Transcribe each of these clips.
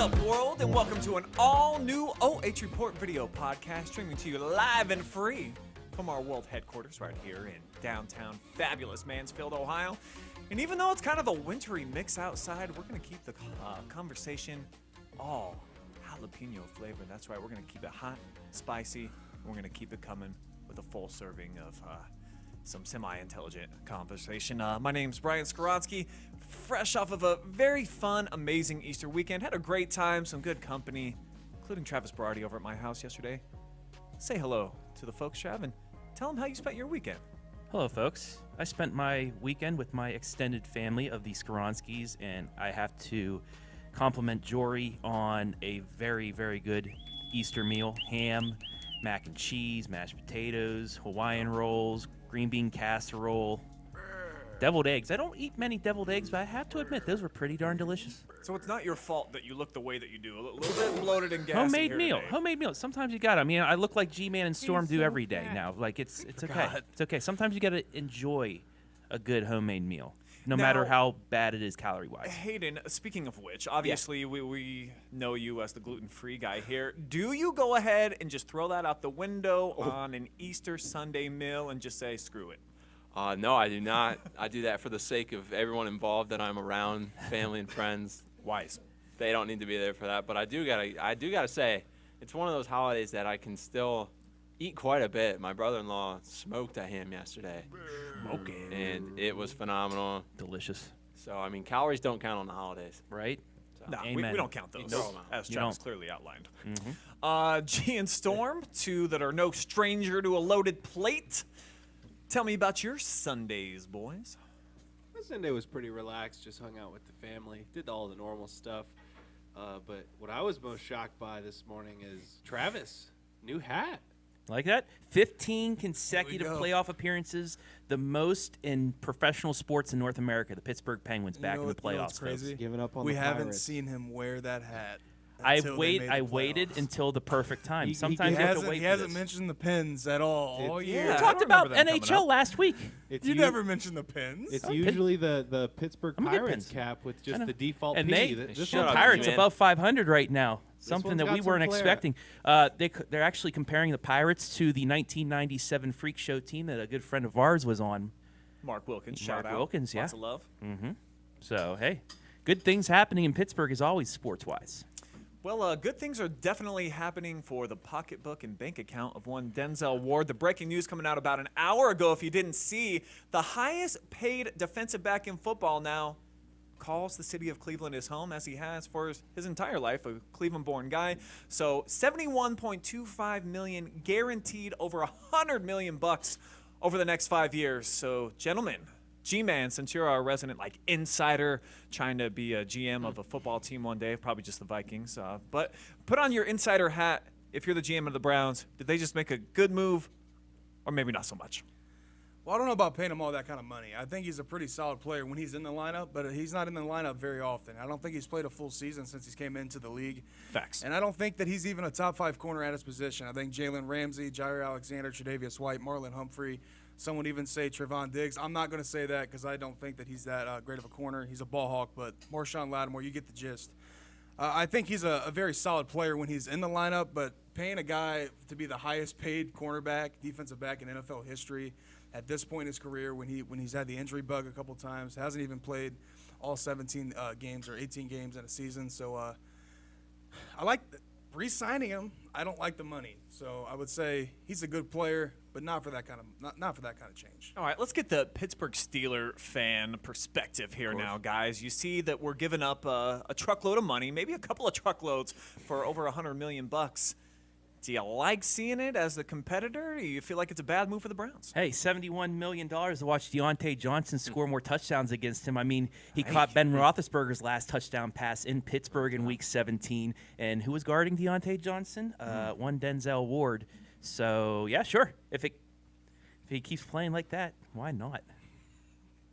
up, world, and welcome to an all-new OH.Report video podcast streaming to you live and free from our world headquarters right here in downtown fabulous Mansfield, Ohio. And even though it's kind of a wintry mix outside, we're going to keep the conversation all jalapeno flavor. That's right, we're going to keep it hot, spicy, and we're going to keep it coming with a full serving of some semi-intelligent conversation. My name's Brian Skoronsky, fresh off of a very fun, amazing Easter weekend. Had a great time, some good company, including Travis Berardi over at my house yesterday. Say hello to the folks, Trav, and tell them how you spent your weekend. Hello, folks. I spent my weekend with my extended family of the Skoronskis, and I have to compliment Jory on a very, very good Easter meal. Ham, mac and cheese, mashed potatoes, Hawaiian rolls, green bean casserole, deviled eggs. I don't eat many deviled eggs, but I have to admit, those were pretty darn delicious. So it's not your fault that you look the way that you do. A little bit bloated and gassy. Homemade meal. Sometimes you got it. I mean, I look like G-Man and Storm do every day now. Like, it's okay. It's okay. Sometimes you got to enjoy a good homemade meal, no matter how bad it is calorie-wise. Hayden, speaking of which, obviously we know you as the gluten-free guy here. Do you go ahead and just throw that out the window on an Easter Sunday meal and just say, screw it? No, I do not. I do that for the sake of everyone involved that I'm around, family and friends. Wise. They don't need to be there for that, but I do gotta say, it's one of those holidays that I can still eat quite a bit. My brother-in-law smoked a ham yesterday. Smoking. And it was phenomenal. Delicious. So, I mean, calories don't count on the holidays. Right? So. No, we don't count those, as Travis clearly outlined. Mm-hmm. G and Storm, two that are no stranger to a loaded plate. Tell me about your Sundays, boys. My Sunday was pretty relaxed, just hung out with the family, did all the normal stuff. But what I was most shocked by this morning is Travis, new hat. Like that? 15 consecutive playoff appearances, the most in professional sports in North America. The Pittsburgh Penguins back in the playoffs. Crazy? Giving up on we the haven't Pirates. seen him wear that hat. I waited until the perfect time. Sometimes you have to wait. He hasn't mentioned the Pens at all. Yeah, We talked about NHL last week. You never mentioned the Pens. It's usually the Pittsburgh Pirates cap with just the default and P. The Pirates above 500 right now. Something one's that got we weren't some flair. expecting. They're actually comparing the Pirates to the 1997 Freak Show team that a good friend of ours was on. Mark Wilkins, Mark shout out. Wilkins, yeah. Lots of love. Mm-hmm. So, hey, good things happening in Pittsburgh as always, sports-wise. Well, good things are definitely happening for the pocketbook and bank account of one Denzel Ward. The breaking news coming out about an hour ago, if you didn't see, the highest paid defensive back in football now calls the city of Cleveland his home, as he has for his entire life, a Cleveland-born guy. So $71.25 million guaranteed, over $100 million bucks over the next 5 years. So, gentlemen, G-Man, since you're our resident insider trying to be a GM of a football team one day, probably just the Vikings, but put on your insider hat if you're the GM of the Browns. Did they just make a good move, or maybe not so much? Well, I don't know about paying him all that kind of money. I think he's a pretty solid player when he's in the lineup, but he's not in the lineup very often. I don't think he's played a full season since he came into the league. Facts. And I don't think that he's even a top 5 corner at his position. I think Jalen Ramsey, Jair Alexander, Tre'Davious White, Marlon Humphrey, some would even say Trevon Diggs. I'm not going to say that because I don't think that he's that great of a corner. He's a ball hawk, but Marshawn Lattimore, you get the gist. I think he's a very solid player when he's in the lineup, but paying a guy to be the highest paid cornerback, defensive back in NFL history at this point in his career, when he's had the injury bug a couple times, hasn't even played all 17 games or 18 games in a season. So I like re-signing him. I don't like the money. So I would say he's a good player, but not for that kind of change. All right, let's get the Pittsburgh Steelers fan perspective here now, guys. You see that we're giving up a truckload of money, maybe a couple of truckloads for over $100 million bucks. Do you like seeing it as the competitor? Or do you feel like it's a bad move for the Browns? Hey, $71 million to watch Deontay Johnson score more touchdowns against him. I mean, he caught Ben Roethlisberger's last touchdown pass in Pittsburgh in Week 17. And who was guarding Deontay Johnson? One Denzel Ward. So, yeah, sure. If he keeps playing like that, why not?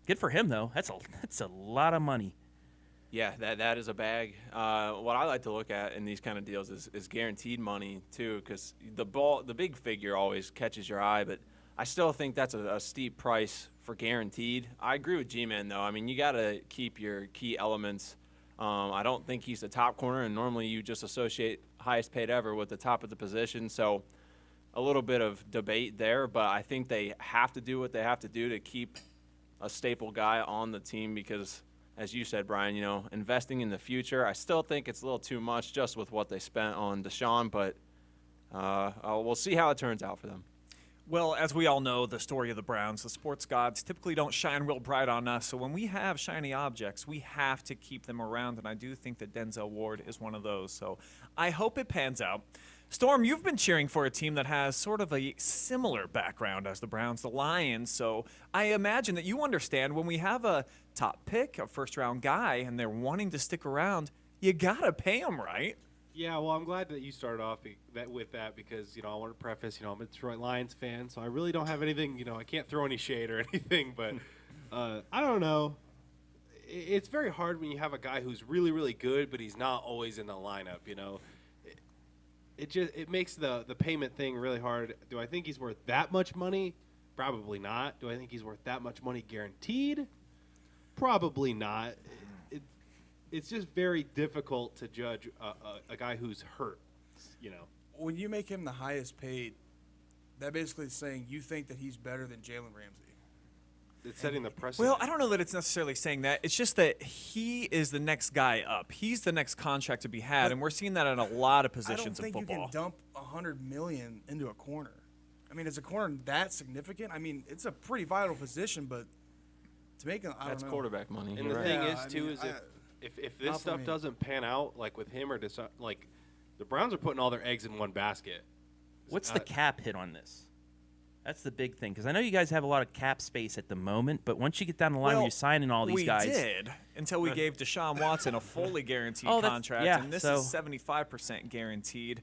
Good for him, though. That's a lot of money. Yeah, that is a bag. What I like to look at in these kind of deals is guaranteed money too, because the big figure always catches your eye, but I still think that's a steep price for guaranteed. I agree with G-Man though. I mean, you got to keep your key elements I don't think he's the top corner, and normally you just associate highest paid ever with the top of the position. So a little bit of debate there, but I think they have to do what they have to do to keep a staple guy on the team because, as you said, Brian, investing in the future, I still think it's a little too much just with what they spent on Deshaun, but we'll see how it turns out for them. Well, as we all know, the story of the Browns, the sports gods typically don't shine real bright on us. So when we have shiny objects, we have to keep them around. And I do think that Denzel Ward is one of those. So I hope it pans out. Storm, you've been cheering for a team that has sort of a similar background as the Browns, the Lions. So I imagine that you understand when we have a top pick, a first-round guy, and they're wanting to stick around, you got to pay them, right? Yeah, well, I'm glad that you started off with that because, I want to preface, I'm a Detroit Lions fan, so I really don't have anything, I can't throw any shade or anything, but I don't know. It's very hard when you have a guy who's really, really good, but he's not always in the lineup, It makes the payment thing really hard. Do I think he's worth that much money? Probably not. Do I think he's worth that much money guaranteed? Probably not. It's just very difficult to judge a guy who's hurt, When you make him the highest paid, that basically is saying you think that he's better than Jalen Ramsey. It's setting the precedent. Well, I don't know that it's necessarily saying that. It's just that he is the next guy up. He's the next contract to be had, But and we're seeing that in a lot of I positions don't think in football. you can dump $100 million into a corner. I mean, is a corner that significant? I mean, it's a pretty vital position, but to make him, That's quarterback money. And You're the right. thing Yeah, is, too, is if this not for stuff me. doesn't pan out, like with him or the Browns are putting all their eggs in one basket. What's the cap hit on this? That's the big thing because I know you guys have a lot of cap space at the moment, but once you get down the line when you're signing all these guys, we did until we gave Deshaun Watson a fully guaranteed Oh, that's- contract, yeah, and this so- is 75% guaranteed.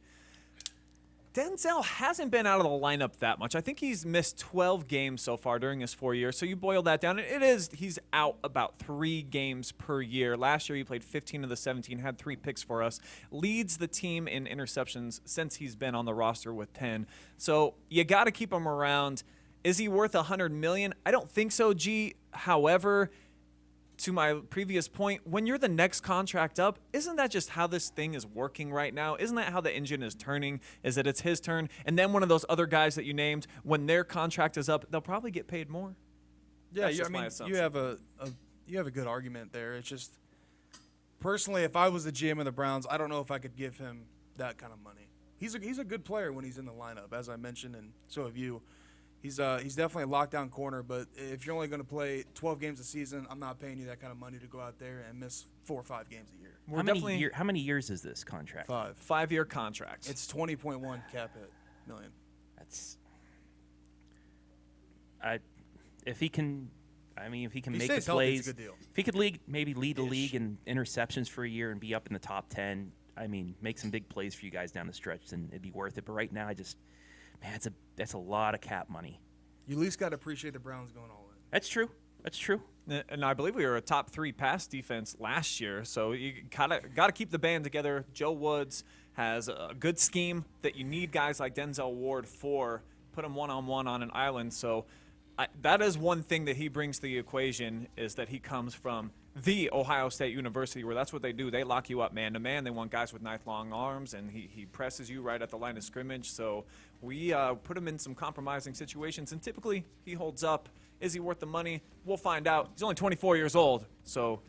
Denzel hasn't been out of the lineup that much. I think he's missed 12 games so far during his 4 years. So you boil that down, he's out about 3 games per year. Last year he played 15 of the 17, had 3 picks for us, leads the team in interceptions since he's been on the roster with 10. So you got to keep him around. Is he worth $100 million? I don't think so, G. However, to my previous point, when you're the next contract up, isn't that just how this thing is working right now? Isn't that how the engine is turning? Is that it's his turn? And then one of those other guys that you named, when their contract is up, they'll probably get paid more? Yeah, That's I just my mean, assumption. you have a good argument there. It's just personally, if I was the GM of the Browns, I don't know if I could give him that kind of money. He's a good player when he's in the lineup, as I mentioned, and so have you. He's definitely a lockdown corner, but if you're only going to play 12 games a season, I'm not paying you that kind of money to go out there and miss 4 or 5 games a year. how many years is this contract? 5. 5-year contract. It's 20.1 cap hit million. That's if he can make He the stays healthy, plays. it's a good deal. If he could maybe lead the league in interceptions for a year and be up in the top 10, make some big plays for you guys down the stretch, then it'd be worth it. But right now, that's a lot of cap money. You at least got to appreciate the Browns going all in. That's true. And I believe we were a top 3 pass defense last year, so you got to keep the band together. Joe Woods has a good scheme that you need guys like Denzel Ward for. Put him one-on-one on an island. So that is one thing that he brings to the equation is that he comes from the Ohio State University, where that's what they do. They lock you up man-to-man. They want guys with knife-long arms, and he presses you right at the line of scrimmage. So we put him in some compromising situations, and typically he holds up. Is he worth the money? We'll find out. He's only 24 years old, so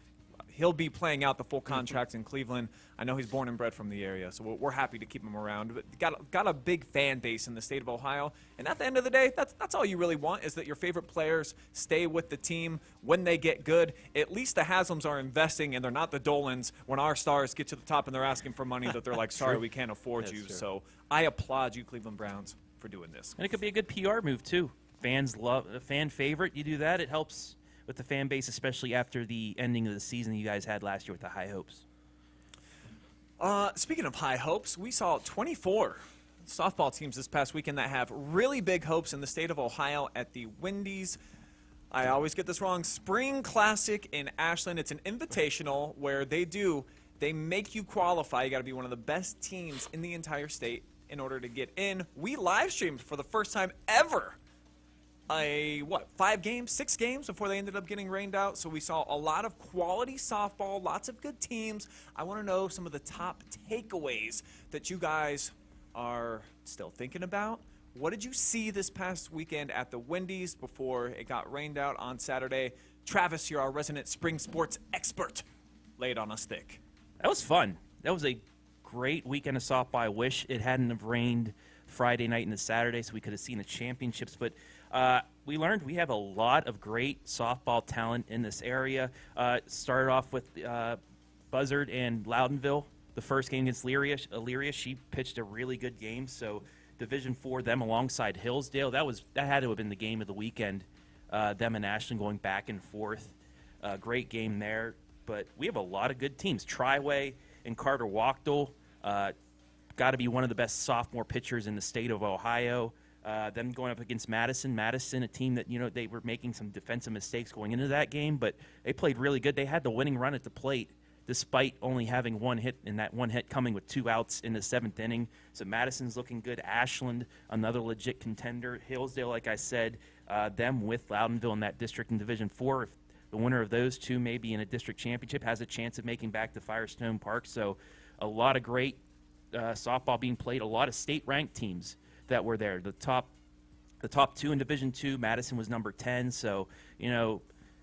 he'll be playing out the full contract in Cleveland. I know he's born and bred from the area, so we're happy to keep him around. But got a big fan base in the state of Ohio, and at the end of the day, that's all you really want is that your favorite players stay with the team when they get good. At least the Haslams are investing, and they're not the Dolans when our stars get to the top and they're asking for money that they're like, sorry, we can't afford you. true. So I applaud you, Cleveland Browns, for doing this. And it could be a good PR move too. Fans love a fan favorite. You do that, it helps with the fan base, especially after the ending of the season you guys had last year with the high hopes. Speaking of high hopes, we saw 24 softball teams this past weekend that have really big hopes in the state of Ohio at the Wendy's. I always get this wrong. Spring Classic in Ashland. It's an invitational where they make you qualify. You got to be one of the best teams in the entire state in order to get in. We live streamed for the first time ever 6 games before they ended up getting rained out. So we saw a lot of quality softball, lots of good teams. I want to know some of the top takeaways that you guys are still thinking about. What did you see this past weekend at the Wendy's before it got rained out on Saturday? Travis, you're our resident spring sports expert. Lay it on us thick. That was fun. That was a great weekend of softball. I wish it hadn't have rained Friday night and the Saturday so we could have seen the championships. But we learned we have a lot of great softball talent in this area. Started off with Buzzard and Loudonville. The first game against Elyria, she pitched a really good game. So Division IV, them alongside Hillsdale, that had to have been the game of the weekend. Them and Ashland going back and forth. Great game there. But we have a lot of good teams. Triway and Carter Wachtel, got to be one of the best sophomore pitchers in the state of Ohio. Them going up against Madison. Madison, a team that, they were making some defensive mistakes going into that game, but they played really good. They had the winning run at the plate despite only having one hit, and that one hit coming with 2 outs in the 7th inning. So Madison's looking good. Ashland, another legit contender. Hillsdale, like I said, them with Loudonville in that district in Division IV. If the winner of those two, maybe in a district championship, has a chance of making back to Firestone Park. So a lot of great softball being played, a lot of state-ranked teams that were there. The top 2 in Division II, Madison was number 10. So,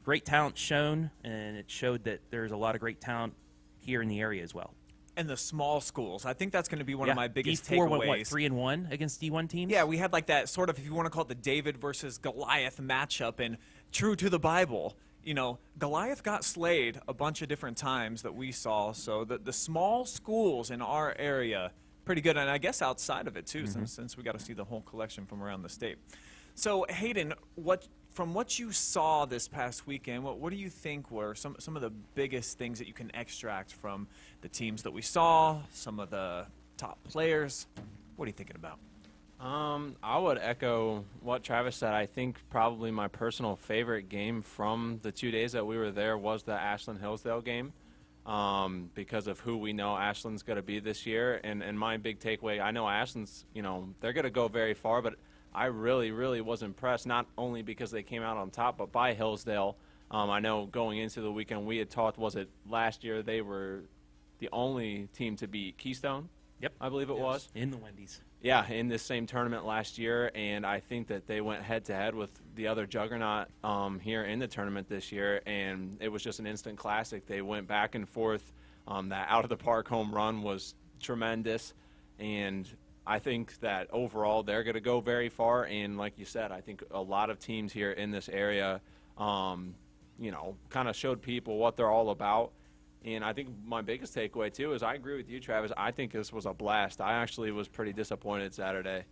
great talent shown, and it showed that there's a lot of great talent here in the area as well. And the small schools, I think that's going to be one of my biggest D4 takeaways. went, 3-1 against D1 teams? Yeah, we had like that sort of, if you want to call it the David versus Goliath matchup, and true to the Bible, Goliath got slayed a bunch of different times that we saw. So the small schools in our area, pretty good, and I guess outside of it too, since we got to see the whole collection from around the state. So Hayden, from what you saw this past weekend, what do you think were some of the biggest things that you can extract from the teams that we saw, some of the top players? What are you thinking about? I would echo what Travis said. I think probably my personal favorite game from the 2 days that we were there was the Ashland-Hillsdale game. Because of who we know Ashland's going to be this year. And my big takeaway, I know Ashland's, they're going to go very far, but I really, really was impressed, not only because they came out on top, but by Hillsdale. I know going into the weekend we had talked, was it last year, they were the only team to beat Keystone? Yep. I believe it was. In the Wendy's. Yeah, in this same tournament last year, and I think that they went head-to-head with the other juggernaut here in the tournament this year, and it was just an instant classic. They went back and forth. That out-of-the-park home run was tremendous, and I think that overall they're going to go very far, and like you said, I think a lot of teams here in this area, kind of showed people what they're all about. And I think my biggest takeaway, too, is I agree with you, Travis. I think this was a blast. I actually was pretty disappointed Saturday,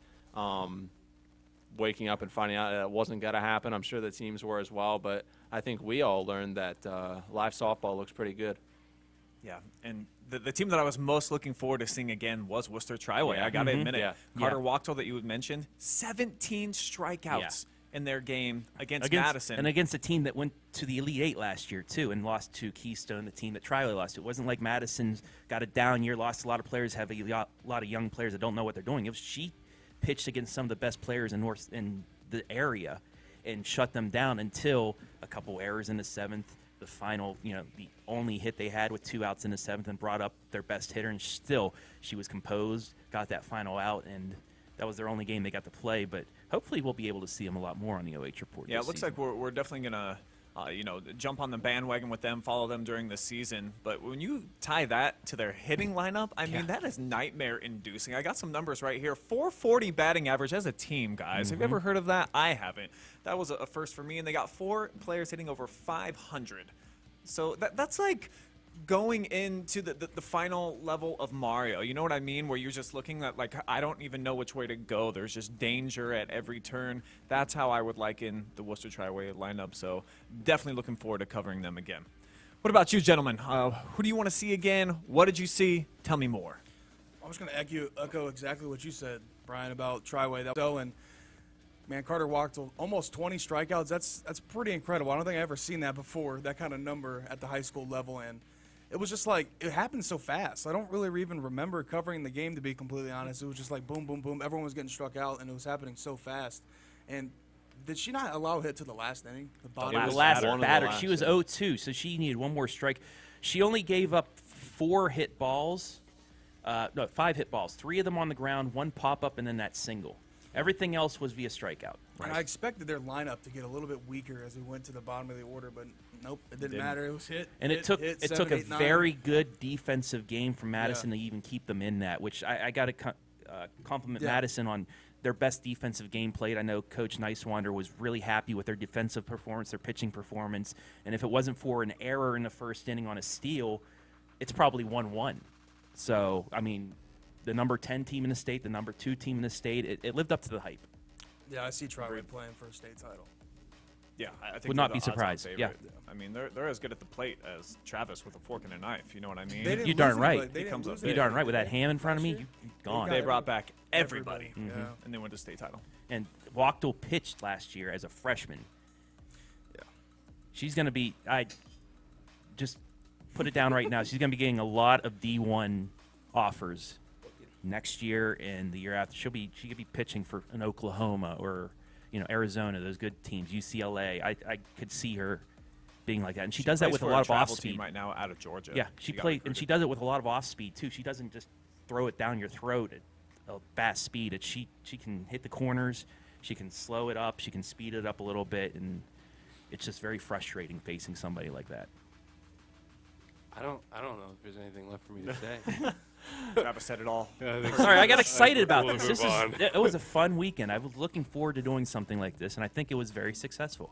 waking up and finding out that it wasn't going to happen. I'm sure the teams were as well. But I think we all learned that live softball looks pretty good. Yeah, and the team that I was most looking forward to seeing again was Worcester Triway. Yeah. I got to admit it. Yeah. Carter Wachtel that you had mentioned, 17 strikeouts in their game against Madison. And against a team that went to the Elite Eight last year, too, and lost to Keystone, the team that Triway lost to. It wasn't like Madison's got a down year, lost a lot of players, have a lot of young players that don't know what they're doing. She pitched against some of the best players in the area and shut them down until a couple errors in the 7th. The final, the only hit they had with 2 outs in the 7th, and brought up their best hitter, and still she was composed, got that final out, and that was their only game they got to play. But hopefully we'll be able to see them a lot more on the OH Report. Yeah, it looks like we're definitely going to jump on the bandwagon with them, follow them during the season. But when you tie that to their hitting lineup, I mean, that is nightmare-inducing. I got some numbers right here. 440 batting average as a team, guys. Have you ever heard of that? I haven't. That was a first for me, and they got 4 players hitting over 500. So that's like going into the final level of Mario. You know what I mean? Where you're just looking at, like, I don't even know which way to go. There's just danger at every turn. That's how I would liken the Worcester Triway lineup. So definitely looking forward to covering them again. What about you, gentlemen? Who do you want to see again? What did you see? Tell me more. I'm just going to echo exactly what you said, Brian, about Triway. And man, Carter Wachtel, almost 20 strikeouts. That's pretty incredible. I don't think I've ever seen that before, that kind of number at the high school level. And it was just like, it happened so fast. I don't really even remember covering the game, to be completely honest. It was just like boom, boom, boom. Everyone was getting struck out, and it was happening so fast. And Did she not allow a hit to the last inning? The bottom. The was last one of the batter, last, she was yeah. 0-2, so she needed one more strike. She only gave up 4 hit balls, 5 hit balls, 3 of them on the ground, 1 pop-up, and then that single. Everything else was via strikeout. And I expected their lineup to get a little bit weaker as we went to the bottom of the order, but nope, it didn't matter. It was hit. And it took hit, it 7, took a 8, 9. very good defensive game from Madison to even keep them in that, which I got to compliment Madison on their best defensive game played. I know Coach Nicewander was really happy with their defensive performance, their pitching performance, and if it wasn't for an error in the first inning on a steal, it's probably 1-1. So, I mean, the number 10 team in the state, the number 2 team in the state, it lived up to the hype. Yeah, I see Tri-Red playing for a state title. Yeah, I think Would they're not the be odds-on surprised. favorite. Yeah. I mean, they're as good at the plate as Travis with a fork and a knife. You know what I mean? They didn't You darn lose right. anybody. They He didn't comes lose up You big. darn right. With that ham in front of me, Last you're year? gone. They brought back everybody, Yeah. and they went to state title. And Wachtel pitched last year as a freshman. Yeah. She's going to be, I just put it down right now, she's going to be getting a lot of D1 offers next year and the year after. She could be pitching for an Oklahoma or, Arizona, those good teams, UCLA. I could see her being like that. And she does that plays with a for lot of travel off-speed. team right now out of Georgia. Yeah, she got plays, and recruited. she does it with a lot of off-speed, too. She doesn't just throw it down your throat at a fast speed. She can hit the corners. She can slow it up. She can speed it up a little bit, and it's just very frustrating facing somebody like that. I don't know if there's anything left for me to say. Travis said it all. Sorry, I got excited about We'll this. move on. It was a fun weekend. I was looking forward to doing something like this, and I think it was very successful.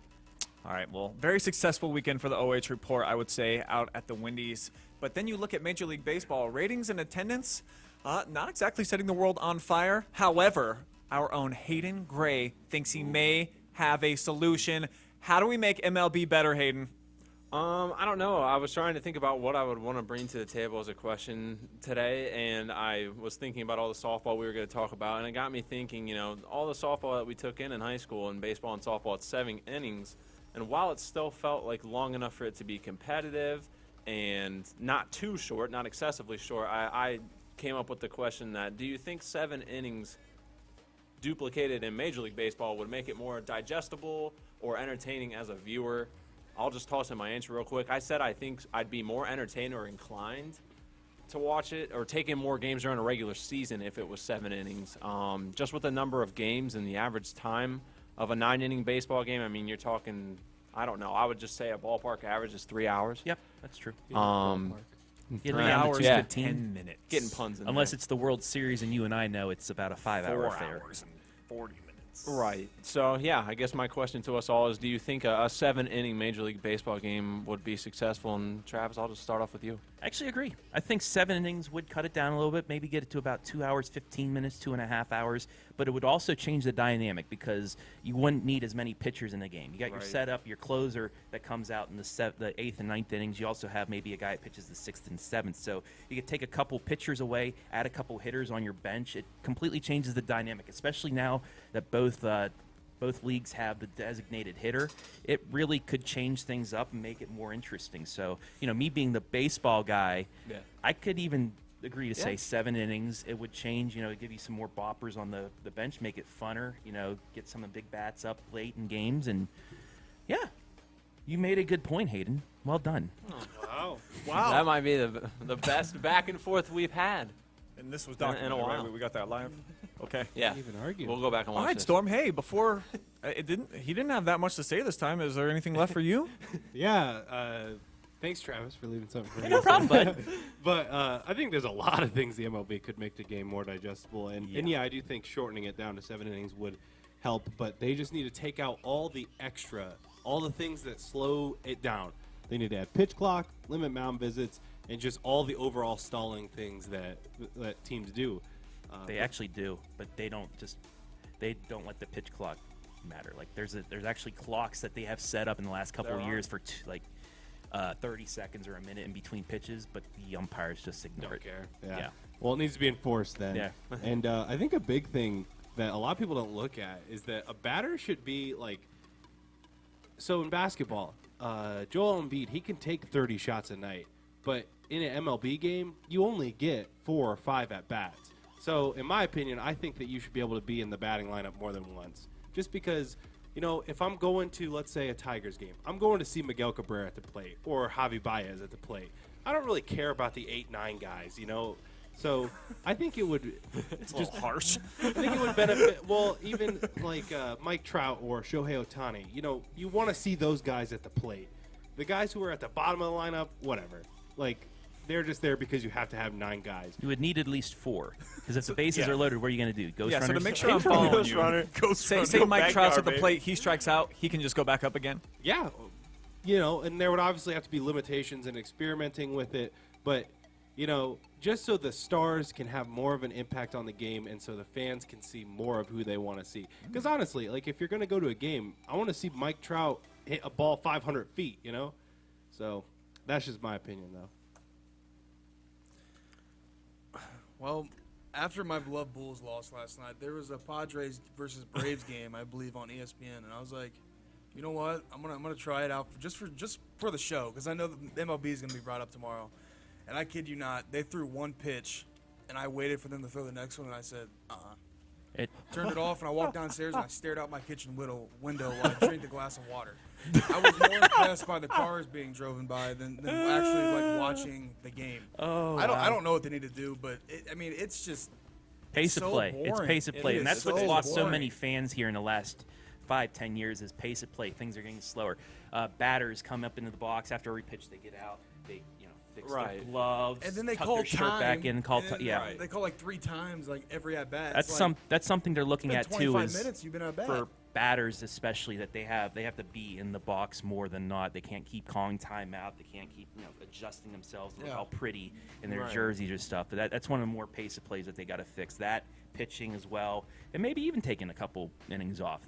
All right, well, very successful weekend for the OH Report, I would say, out at the Wendy's. But then you look at Major League Baseball ratings and attendance, not exactly setting the world on fire. However, our own Hayden Gray thinks he may have a solution. How do we make MLB better, Hayden? I don't know. I was trying to think about what I would want to bring to the table as a question today, and I was thinking about all the softball we were going to talk about, and it got me thinking, all the softball that we took in high school and baseball and softball at 7 innings, and while it still felt like long enough for it to be competitive and not too short, not excessively short, I came up with the question that, do you think 7 innings duplicated in Major League Baseball would make it more digestible or entertaining as a viewer? I'll just toss in my answer real quick. I said I think I'd be more entertained or inclined to watch it or take in more games during a regular season if it was 7 innings. Just with the number of games and the average time of a 9-inning baseball game, I mean, you're talking, I don't know, I would just say a ballpark average is 3 hours. Yep, that's true. Three down to hours 2:15. and 10 minutes. Getting puns in Unless there. it's the World Series, and you and I know it's about a 5-hour 4 affair. hours and 40 minutes. Right. So, yeah, I guess my question to us all is, do you think a 7-inning Major League Baseball game would be successful? And, Travis, I'll just start off with you. I actually agree. I think 7 innings would cut it down a little bit, maybe get it to about 2 hours, 15 minutes, 2.5 hours. But it would also change the dynamic because you wouldn't need as many pitchers in the game. You got your Right. setup, your closer that comes out in the 8th and 9th innings. You also have maybe a guy that pitches the 6th and 7th. So you could take a couple pitchers away, add a couple hitters on your bench. It completely changes the dynamic, especially now that both leagues have the designated hitter. It really could change things up and make it more interesting. So, me being the baseball guy, Yeah. I could even agree to Yeah. say 7 innings. It would change, give you some more boppers on the bench, make it funner, get some of the big bats up late in games. And, yeah, you made a good point, Hayden. Well done. Wow. That might be the best back and forth we've had. And this was In a documented, while. right? We got that live? Okay. Yeah. Even argue. We'll go back and watch All right, this. Storm. Hey, before he didn't have that much to say this time. Is there anything left for you? Yeah. Thanks, Travis, for leaving something for me. No problem, bud. But I think there's a lot of things the MLB could make the game more digestible. And I do think shortening it down to 7 innings would help. But they just need to take out all the things that slow it down. They need to add pitch clock, limit mound visits, and just all the overall stalling things that teams do. They actually do, but they don't let the pitch clock matter. Like there's actually clocks that they have set up in the last couple of years for 30 seconds or a minute in between pitches, but the umpires just ignore it. care. Yeah. Well, it needs to be enforced then. Yeah. And I think a big thing that a lot of people don't look at is that a batter should be like. So in basketball, Joel Embiid, he can take 30 shots a night, but in an MLB game, you only get 4 or 5 at bats. So in my opinion, I think that you should be able to be in the batting lineup more than once, just because You know, if I'm going to, let's say, a Tigers game, I'm going to see Miguel Cabrera at the plate or Javi Baez at the plate. I don't really care about the 8-9 guys, you know. So I think it would It's a little harsh. I think it would benefit. Well, even like Mike Trout or Shohei Ohtani, you know, you want to see those guys at the plate. The guys who are at the bottom of the lineup, whatever. Like, they're just there because you have to have 9 guys. You would need at least 4. Because if the bases are loaded, what are you going to do? Ghost Yeah, runners? so to make sure I'm following Ghost you, runner. say Mike Trout's at the plate, he strikes out, he can just go back up again? Yeah, you know, and there would obviously have to be limitations and experimenting with it, but, you know, just so the stars can have more of an impact on the game and so the fans can see more of who they want to see. Because honestly, like, if you're going to go to a game, I want to see Mike Trout hit a ball 500 feet, you know? So that's just my opinion, though. Well, after my beloved Bulls lost last night, there was a Padres versus Braves game, I believe, on ESPN, and I was like, you know what? I'm gonna try it out just for the show because I know the MLB is gonna be brought up tomorrow. And I kid you not, they threw one pitch, and I waited for them to throw the next one, and I said, Turned it off, and I walked downstairs, and I stared out my kitchen window while I drank a glass of water. I was more impressed by the cars being driven by than actually like watching the game. Oh, I don't know what they need to do, but it's just pace of so play. boring. It's pace of It play, is and that's so what's lost so boring. many fans here in the last 5-10 years is pace of play. Things are getting slower. Batters come up into the box after every pitch they get out. They fix their gloves, and then they tuck call their shirt time, back in, and call and then yeah. They call like 3 times like every at bat. That's something they're looking at too. 25 Is minutes you've been at bat. for batters especially that they have to be in the box more than not. They can't keep calling timeout. They can't keep adjusting themselves to look all pretty in their jerseys or stuff. But that's one of the more pace of plays that they got to fix. That pitching as well, and maybe even taking a couple innings off.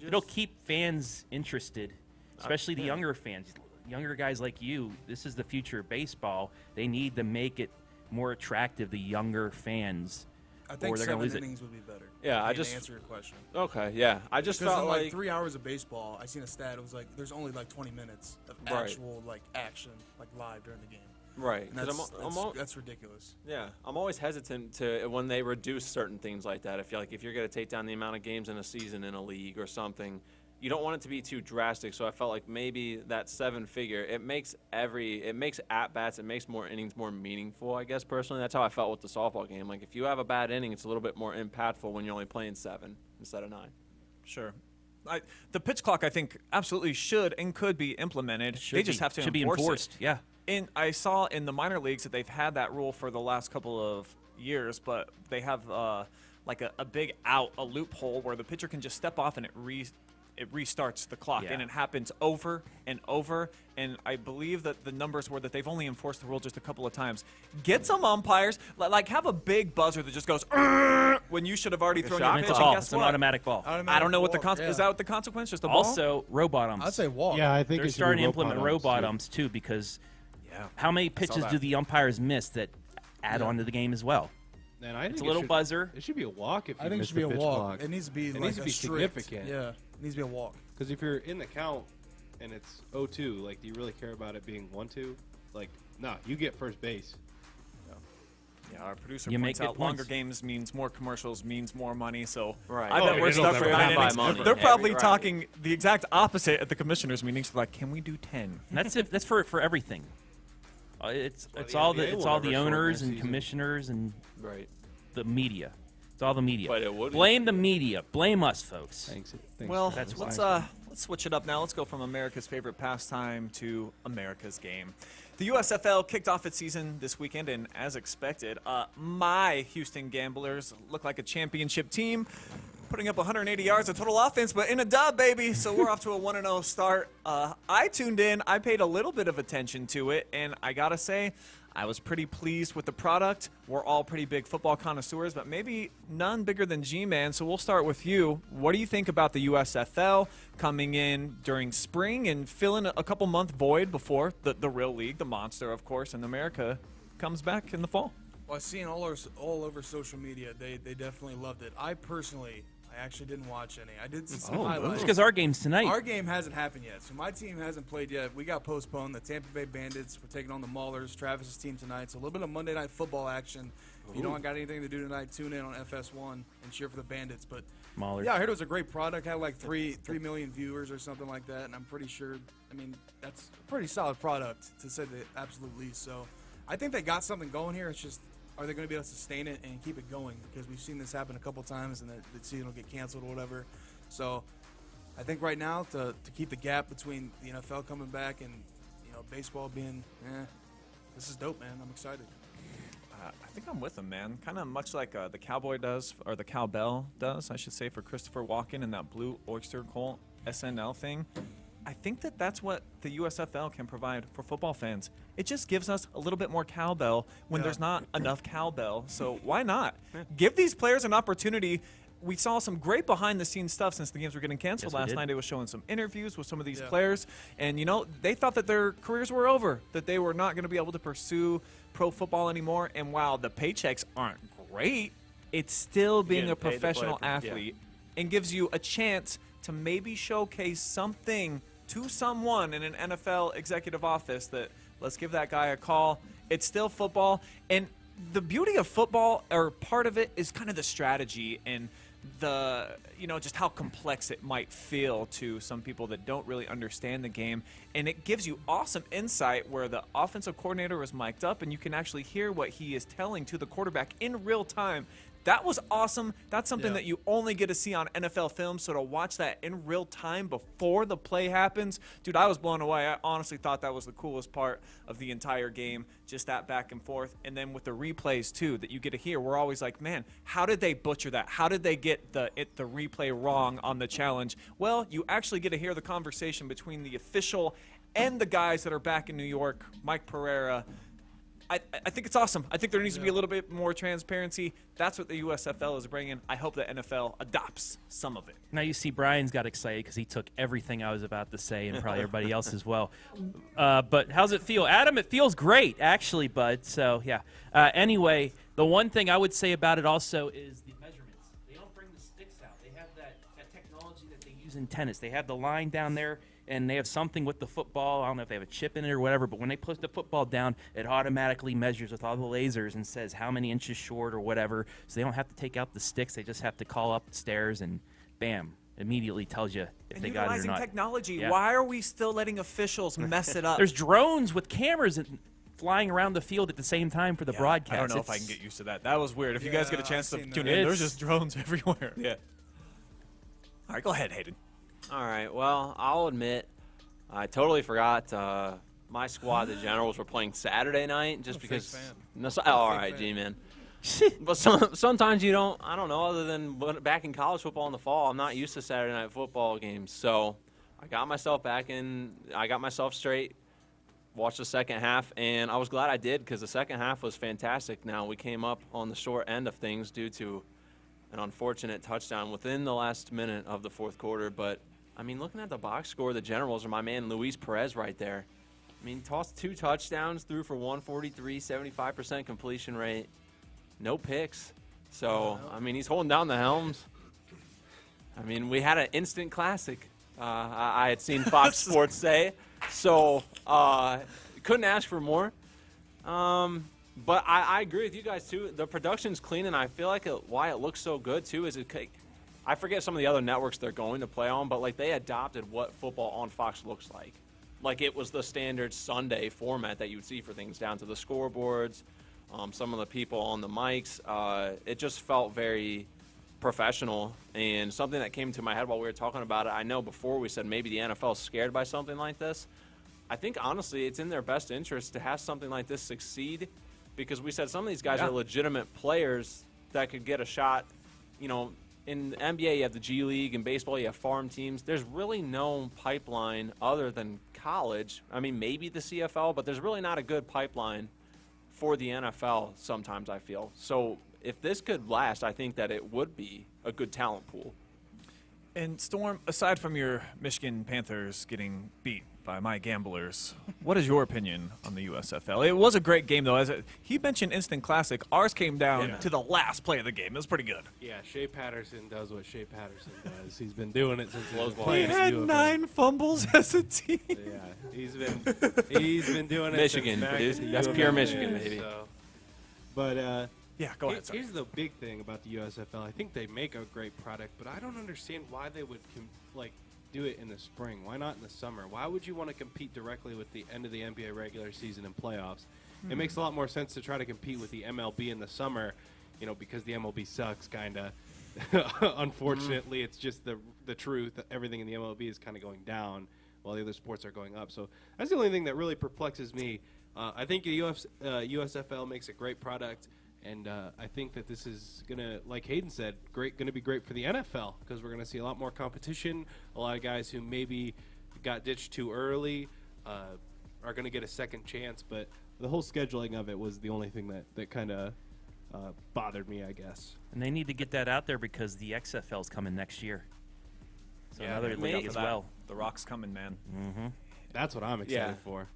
It'll keep fans interested, especially the younger fans. Younger guys like you, this is the future of baseball. They need to make it more attractive to younger fans. I think or they're gonna 7 lose it. innings would be better. Yeah, to answer your question. Okay, yeah. I just Because felt in like 3 hours of baseball, I seen a stat. It was like there's only like 20 minutes of Right. actual like action, like live during the game. right. And 'cause that's ridiculous. Yeah, I'm always hesitant to when they reduce certain things like that. If you're going to take down the amount of games in a season in a league or something, you don't want it to be too drastic. So I felt like maybe that 7-figure, it makes at bats, it makes more innings more meaningful. I guess personally, that's how I felt with the softball game. Like if you have a bad inning, it's a little bit more impactful when you're only playing 7 instead of 9. Sure. The pitch clock, I think, absolutely should and could be implemented. They just have to should be enforce enforced. it. Yeah. And I saw in the minor leagues that they've had that rule for the last couple of years, but they have like a big out, a loophole where the pitcher can just step off and it restarts the clock, Yeah. and it happens over and over. And I believe that the numbers were that they've only enforced the rule just a couple of times. Get some umpires, like have a big buzzer that just goes when you should have already thrown your And pitch. it's a And ball. guess It's an what? automatic ball. I don't know what the consequence is that what the consequence? Just a ball? Also, robot umps. I'd say walk. Yeah, I think They're it should be starting to implement umps, robot too. umps too, because Yeah. how many pitches that. do the umpires miss that add on to the game as well? And I think It's a it little should- buzzer. It should be a walk if you I think it miss should be the a pitch walk. clock. It needs to be It like needs to a be strict- significant. Yeah, it needs to be a walk. Because if you're in the count and it's 0-2, like, do you really care about it being 1-2? Like, no, you get first base. Yeah, our producer You points make out good longer points. games means more commercials, means more money. So Right. I Oh, bet we're it'll stuck never for happen. 9 innings. By money. They're probably Right. talking the exact opposite at the commissioners' meetings. Like, can we do 10? And that's for everything. It's the all NBA the will never owners shorten and their season. commissioners and Right. the media. It's all the media. But it would be. Blame the media. Blame us, folks. Thanks. Well, That's let's switch it up now. Let's go from America's favorite pastime to America's game. The USFL kicked off its season this weekend, and as expected, my Houston Gamblers look like a championship team, putting up 180 yards of total offense, but in a dub, baby. So we're off to a 1-0 start. I tuned in. I paid a little bit of attention to it, and I gotta say, I was pretty pleased with the product. We're all pretty big football connoisseurs, but maybe none bigger than G-Man. So we'll start with you. What do you think about the USFL coming in during spring and filling a couple-month void before the real league, the monster, of course, in America, comes back in the fall? Well, I've seen all over social media. They definitely loved it. I actually didn't watch any. I did see some highlights. It's because our game's tonight. Our game hasn't happened yet, so my team hasn't played yet. We got postponed. The Tampa Bay Bandits were taking on the Maulers, Travis's team tonight. So a little bit of Monday Night Football action. If you don't got anything to do tonight, tune in on FS1 and cheer for the Bandits. But smaller. Yeah, I heard it was a great product. Had like 3 million viewers or something like that, and I'm pretty sure. I mean, that's a pretty solid product to say the absolute least. So, I think they got something going here. It's just, are they going to be able to sustain it and keep it going? Because we've seen this happen a couple times, and the season will get canceled or whatever. So, I think right now to keep the gap between the NFL coming back and baseball being, this is dope, man. I'm excited. I think I'm with him, man. Kind of much like the cowboy does, or the cowbell does, I should say, for Christopher Walken and that Blue Oyster Cult SNL thing. I think that's what the USFL can provide for football fans. It just gives us a little bit more cowbell when there's not enough cowbell. So why not? Give these players an opportunity. We saw some great behind-the-scenes stuff since the games were getting canceled last night. It was showing some interviews with some of these players, and they thought that their careers were over, that they were not going to be able to pursue pro football anymore. And while the paychecks aren't great, it's still being a professional athlete and gives you a chance to maybe showcase something to someone in an NFL executive office that, let's give that guy a call. It's still football, and the beauty of football, or part of it, is kind of the strategy and the just how complex it might feel to some people that don't really understand the game. And it gives you awesome insight where the offensive coordinator is mic'd up and you can actually hear what he is telling to the quarterback in real time. That was awesome. That's something that you only get to see on NFL film. So to watch that in real time before the play happens, dude, I was blown away. I honestly thought that was the coolest part of the entire game, just that back and forth. And then with the replays, too, that you get to hear, we're always like, man, how did they butcher that? How did they get the replay wrong on the challenge? Well, you actually get to hear the conversation between the official and the guys that are back in New York, Mike Pereira. I think it's awesome. I think there needs to be a little bit more transparency. That's what the USFL is bringing. I hope the NFL adopts some of it. Now you see Brian's got excited because he took everything I was about to say, and probably everybody else as well. But how's it feel? Adam, it feels great, actually, bud. So, yeah. Anyway, the one thing I would say about it also is the measurements. They don't bring the sticks out. They have that technology that they use in tennis. They have the line down there, and they have something with the football. I don't know if they have a chip in it or whatever, but when they put the football down, it automatically measures with all the lasers and says how many inches short or whatever. So they don't have to take out the sticks. They just have to call upstairs and bam, immediately tells you if they got it or not. Utilizing technology. Why are we still letting officials mess it up? There's drones with cameras flying around the field at the same time for the broadcast. I don't know if I can get used to that. That was weird. If you guys get a chance to tune in, there's just drones everywhere. Yeah. All right, go ahead, Hayden. All right, well, I'll admit I totally forgot my squad, the Generals, were playing Saturday night just because. All right, G-Man. But sometimes you don't, I don't know, other than back in college football in the fall, I'm not used to Saturday night football games. So I got myself straight, watched the second half, and I was glad I did because the second half was fantastic. Now, we came up on the short end of things due to an unfortunate touchdown within the last minute of the fourth quarter. But, I mean, looking at the box score, the Generals are my man Luis Perez right there. I mean, tossed 2 touchdowns, threw for 143, 75% completion rate, no picks. So, I mean, he's holding down the helms. I mean, we had an instant classic, I had seen Fox Sports say. So, couldn't ask for more. But I agree with you guys, too. The production's clean, and I feel like why it looks so good, too, is I forget some of the other networks they're going to play on, but, like, they adopted what football on Fox looks like. Like, it was the standard Sunday format that you would see for things, down to the scoreboards, some of the people on the mics. It just felt very professional, and something that came to my head while we were talking about it, I know before we said maybe the NFL is scared by something like this. I think, honestly, it's in their best interest to have something like this succeed, because we said some of these guys are legitimate players that could get a shot. You know, in the NBA, you have the G League. In baseball, you have farm teams. There's really no pipeline other than college. I mean, maybe the CFL, but there's really not a good pipeline for the NFL sometimes, I feel. So if this could last, I think that it would be a good talent pool. And Storm, aside from your Michigan Panthers getting beat by my Gamblers, what is your opinion on the USFL? It was a great game, though. He mentioned instant classic. Ours came down to the last play of the game. It was pretty good. Yeah, Shea Patterson does what Shea Patterson does. He's been doing it since he was playing. He had 9 fumbles as a team. Yeah, he's been doing it. Michigan, since that's pure Michigan, baby. So. But Yeah, go ahead. Sorry. Here's the big thing about the USFL. I think they make a great product, but I don't understand why they would do it in the spring. Why not in the summer? Why would you want to compete directly with the end of the NBA regular season and playoffs? It makes a lot more sense to try to compete with the MLB in the summer, because the MLB sucks, kind of. Unfortunately, it's just the truth. Everything in the MLB is kind of going down while the other sports are going up. So that's the only thing that really perplexes me. I think the USFL makes a great product, and I think that this is going to, like Hayden said, going to be great for the NFL because we're going to see a lot more competition. A lot of guys who maybe got ditched too early are going to get a second chance, but the whole scheduling of it was the only thing that kind of bothered me, I guess. And they need to get that out there because the XFL is coming next year. So another league as well. The Rock's coming, man. Mm-hmm. That's what I'm excited for.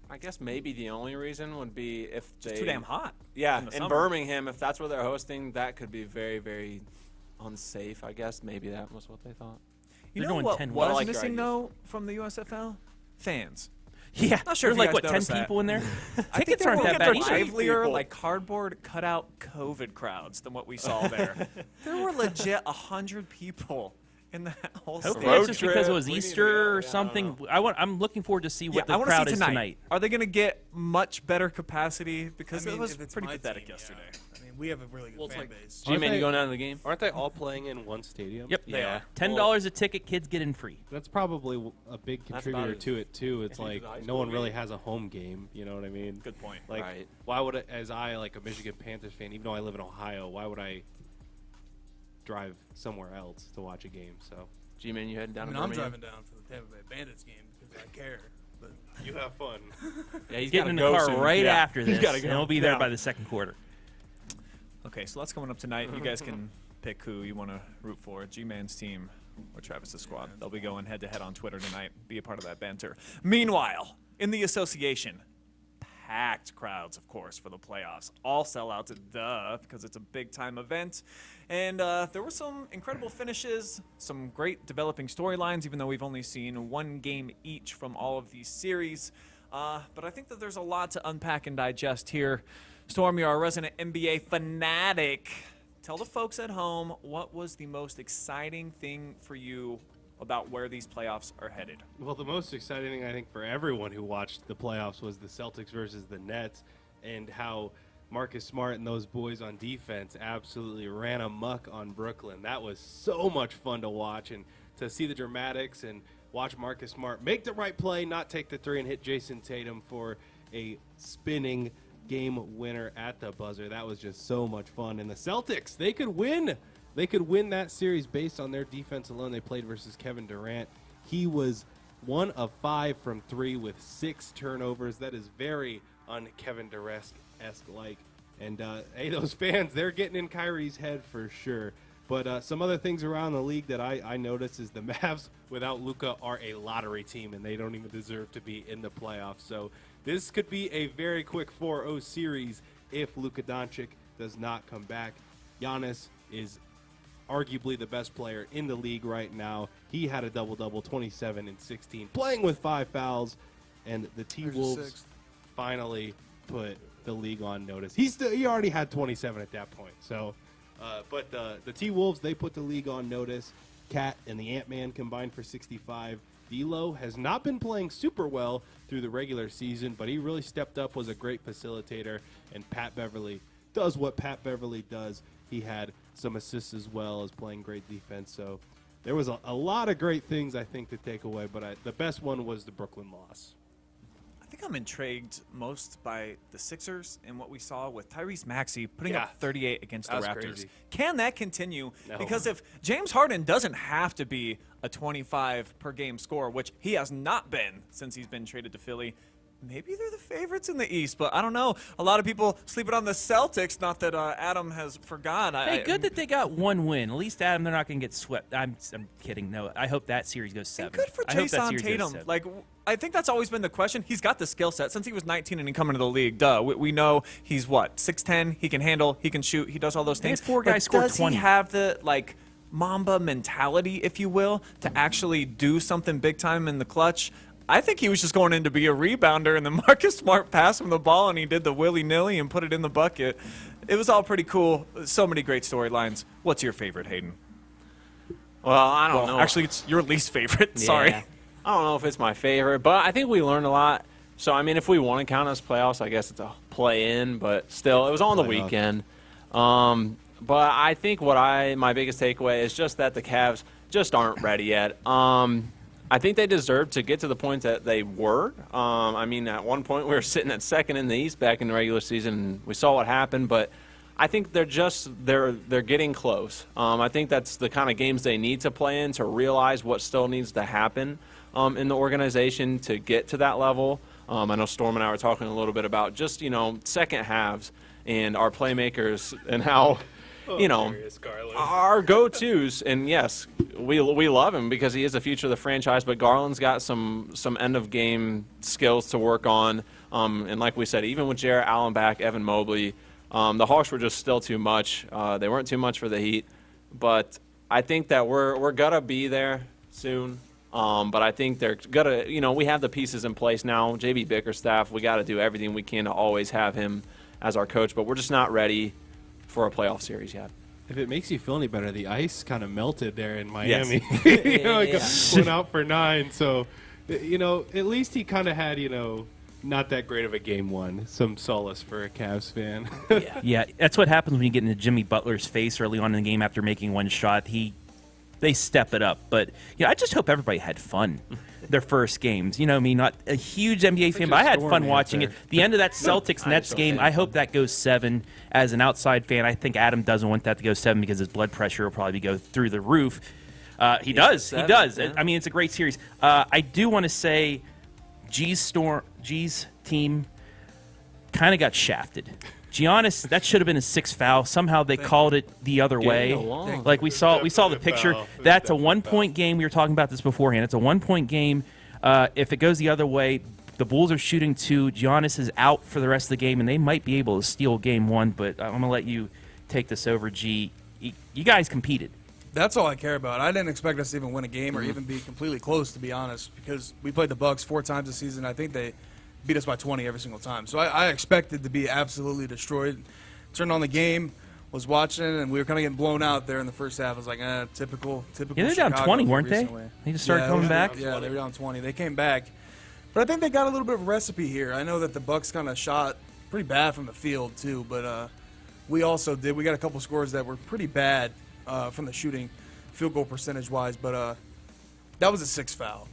I guess maybe the only reason would be if It's too damn hot. Yeah, in the in summer. Birmingham, if that's where they're hosting, that could be very, very unsafe. I guess maybe that was what they thought. You They're know going what 10 was I like your missing, ideas. though, from the USFL? Fans. Yeah, Not sure there's if you like, guys 10 noticed that. people in there? I think Tickets they aren't were that bad either. livelier, People. like cardboard cutout COVID crowds than what we saw there. There were legit 100 people in that whole Hopefully stadium. it's just because it was We need to Easter go. or Yeah, I something. don't I'm looking forward to see what I the wanna crowd see is tonight. Are they going to get much better capacity? Because I mean, it was if it's pretty my pathetic team, yesterday. Yeah. I mean, we have a really good fan base. G-Man, you they- going down to the game? Aren't they all playing in one stadium? Yep, they Yeah. are. $10 a ticket, kids get in free. That's probably a big That's contributor about to it, too. It's if you do like the high no school one really game. has a home game. You know what I mean? Good point. Like, Right. why would as I, like a Michigan Panthers fan, even though I live in Ohio, why would I drive somewhere else to watch a game? So G-Man, you heading I down mean, to I'm Birmingham? driving down for the Tampa Bay Bandits game because I care. But you have fun. Yeah, he's Getting in gotta the go car soon. right Yeah. after He's this, gotta and go. he'll be there Yeah. by the second quarter. Okay, so that's coming up tonight. You guys can pick who you want to root for. G-Man's team or Travis's squad. They'll be going head-to-head on Twitter tonight. Be a part of that banter. Meanwhile, in the association, packed crowds, of course, for the playoffs. All sellouts, duh, because it's a big-time event. And there were some incredible finishes, some great developing storylines, even though we've only seen one game each from all of these series. But I think that there's a lot to unpack and digest here. Stormy, our resident NBA fanatic, tell the folks at home what was the most exciting thing for you about where these playoffs are headed. Well, the most exciting thing I think for everyone who watched the playoffs was the Celtics versus the Nets, and how Marcus Smart and those boys on defense absolutely ran amok on Brooklyn. That was so much fun to watch, and to see the dramatics and watch Marcus Smart make the right play, not take the three, and hit Jason Tatum for a spinning game winner at the buzzer. That was just so much fun. And the Celtics, they could win. They could win that series based on their defense alone. They played versus Kevin Durant. He was 1 of 5 from 3 with 6 turnovers. That is very un-Kevin Durant-esque like. And, hey, those fans, they're getting in Kyrie's head for sure. But some other things around the league that I noticed is the Mavs without Luka are a lottery team, and they don't even deserve to be in the playoffs. So this could be a very quick 4-0 series if Luka Doncic does not come back. Giannis is arguably the best player in the league right now. He had a double-double, 27 and 16, playing with 5 fouls, and the T-Wolves finally put the league on notice. He already had 27 at that point. So, but the T-Wolves, they put the league on notice. Cat and the Ant-Man combined for 65. D'Lo has not been playing super well through the regular season, but he really stepped up, was a great facilitator, and Pat Beverly does what Pat Beverly does. He had some assists as well as playing great defense. So there was a lot of great things, I think, to take away, but the best one was the Brooklyn loss. I think I'm intrigued most by the Sixers and what we saw with Tyrese Maxey putting Yeah. up 38 against the That was Raptors. crazy. Can that continue? No. Because if James Harden doesn't have to be a 25 per game scorer, which he has not been since he's been traded to Philly, maybe they're the favorites in the East, but I don't know. A lot of people sleeping on the Celtics. Not that Adam has forgot. Hey, good that they got one win. At least, Adam, they're not going to get swept. I'm kidding. No, I hope that series goes 7. And good for I hope that Jason series goes Tatum. 7. Like, I think that's always been the question. He's got the skill set since he was 19 and he come into the league. Duh. We know he's what, 6'10". He can handle. He can shoot. He does all those They had things. 4 guys But score does 20. he have the Mamba mentality, if you will, to actually do something big time in the clutch? I think he was just going in to be a rebounder, and then Marcus Smart passed him the ball, and he did the willy-nilly and put it in the bucket. It was all pretty cool. So many great storylines. What's your favorite, Hayden? Well, I don't know. Actually, it's your least favorite. Sorry. Yeah. I don't know if it's my favorite, but I think we learned a lot. So, I mean, if we want to count as playoffs, I guess it's a play-in, but still, it was on the weekend. But I think my biggest takeaway is just that the Cavs just aren't ready yet. I think they deserve to get to the point that they were. I mean, at one point we were sitting at second in the East back in the regular season, and we saw what happened. But I think they're getting close. I think that's the kind of games they need to play in to realize what still needs to happen in the organization to get to that level. I know Storm and I were talking a little bit about just, second halves and our playmakers and how, our go-tos. And, yes, we love him because he is the future of the franchise, but Garland's got some end-of-game skills to work on. And like we said, even with Jarrett Allen back, Evan Mobley, the Hawks were just still too much. They weren't too much for the Heat. But I think that we're going to be there soon. But I think they're going to, we have the pieces in place now. JB Bickerstaff, we got to do everything we can to always have him as our coach. But we're just not ready for a playoff series yet. If it makes you feel any better, the ice kind of melted there in Miami. Yes. Went out for 9. So, at least he kind of had, not that great of a game one. Some solace for a Cavs fan. Yeah, that's what happens when you get into Jimmy Butler's face early on in the game after making one shot. They step it up. But, I just hope everybody had fun their first games. Not a huge NBA fan, but I had fun watching it. The end of that Celtics-Nets game, I hope that goes 7. As an outside fan, I think Adam doesn't want that to go 7 because his blood pressure will probably go through the roof. He does. Yeah. I mean, it's a great series. I do want to say G's team kind of got shafted. Giannis, that should have been a 6th foul. Somehow they called it the other way. Like we saw the picture. That's a 1-point game. We were talking about this beforehand. It's a 1-point game. If it goes the other way, the Bulls are shooting 2. Giannis is out for the rest of the game, and they might be able to steal game 1. But I'm gonna let you take this over, G. You guys competed. That's all I care about. I didn't expect us to even win a game or even be completely close, to be honest, because we played the Bucks 4 times this season. I think they beat us by 20 every single time. So I expected to be absolutely destroyed. Turned on the game, was watching, and we were kind of getting blown out there in the first half. I was like, typical. Yeah, they're down 20, weren't they? They just started coming back. Yeah, they were down 20. They came back, but I think they got a little bit of a recipe here. I know that the Bucks kind of shot pretty bad from the field too, but we also did. We got a couple scores that were pretty bad from the shooting, field goal percentage-wise, but that was a 6th foul.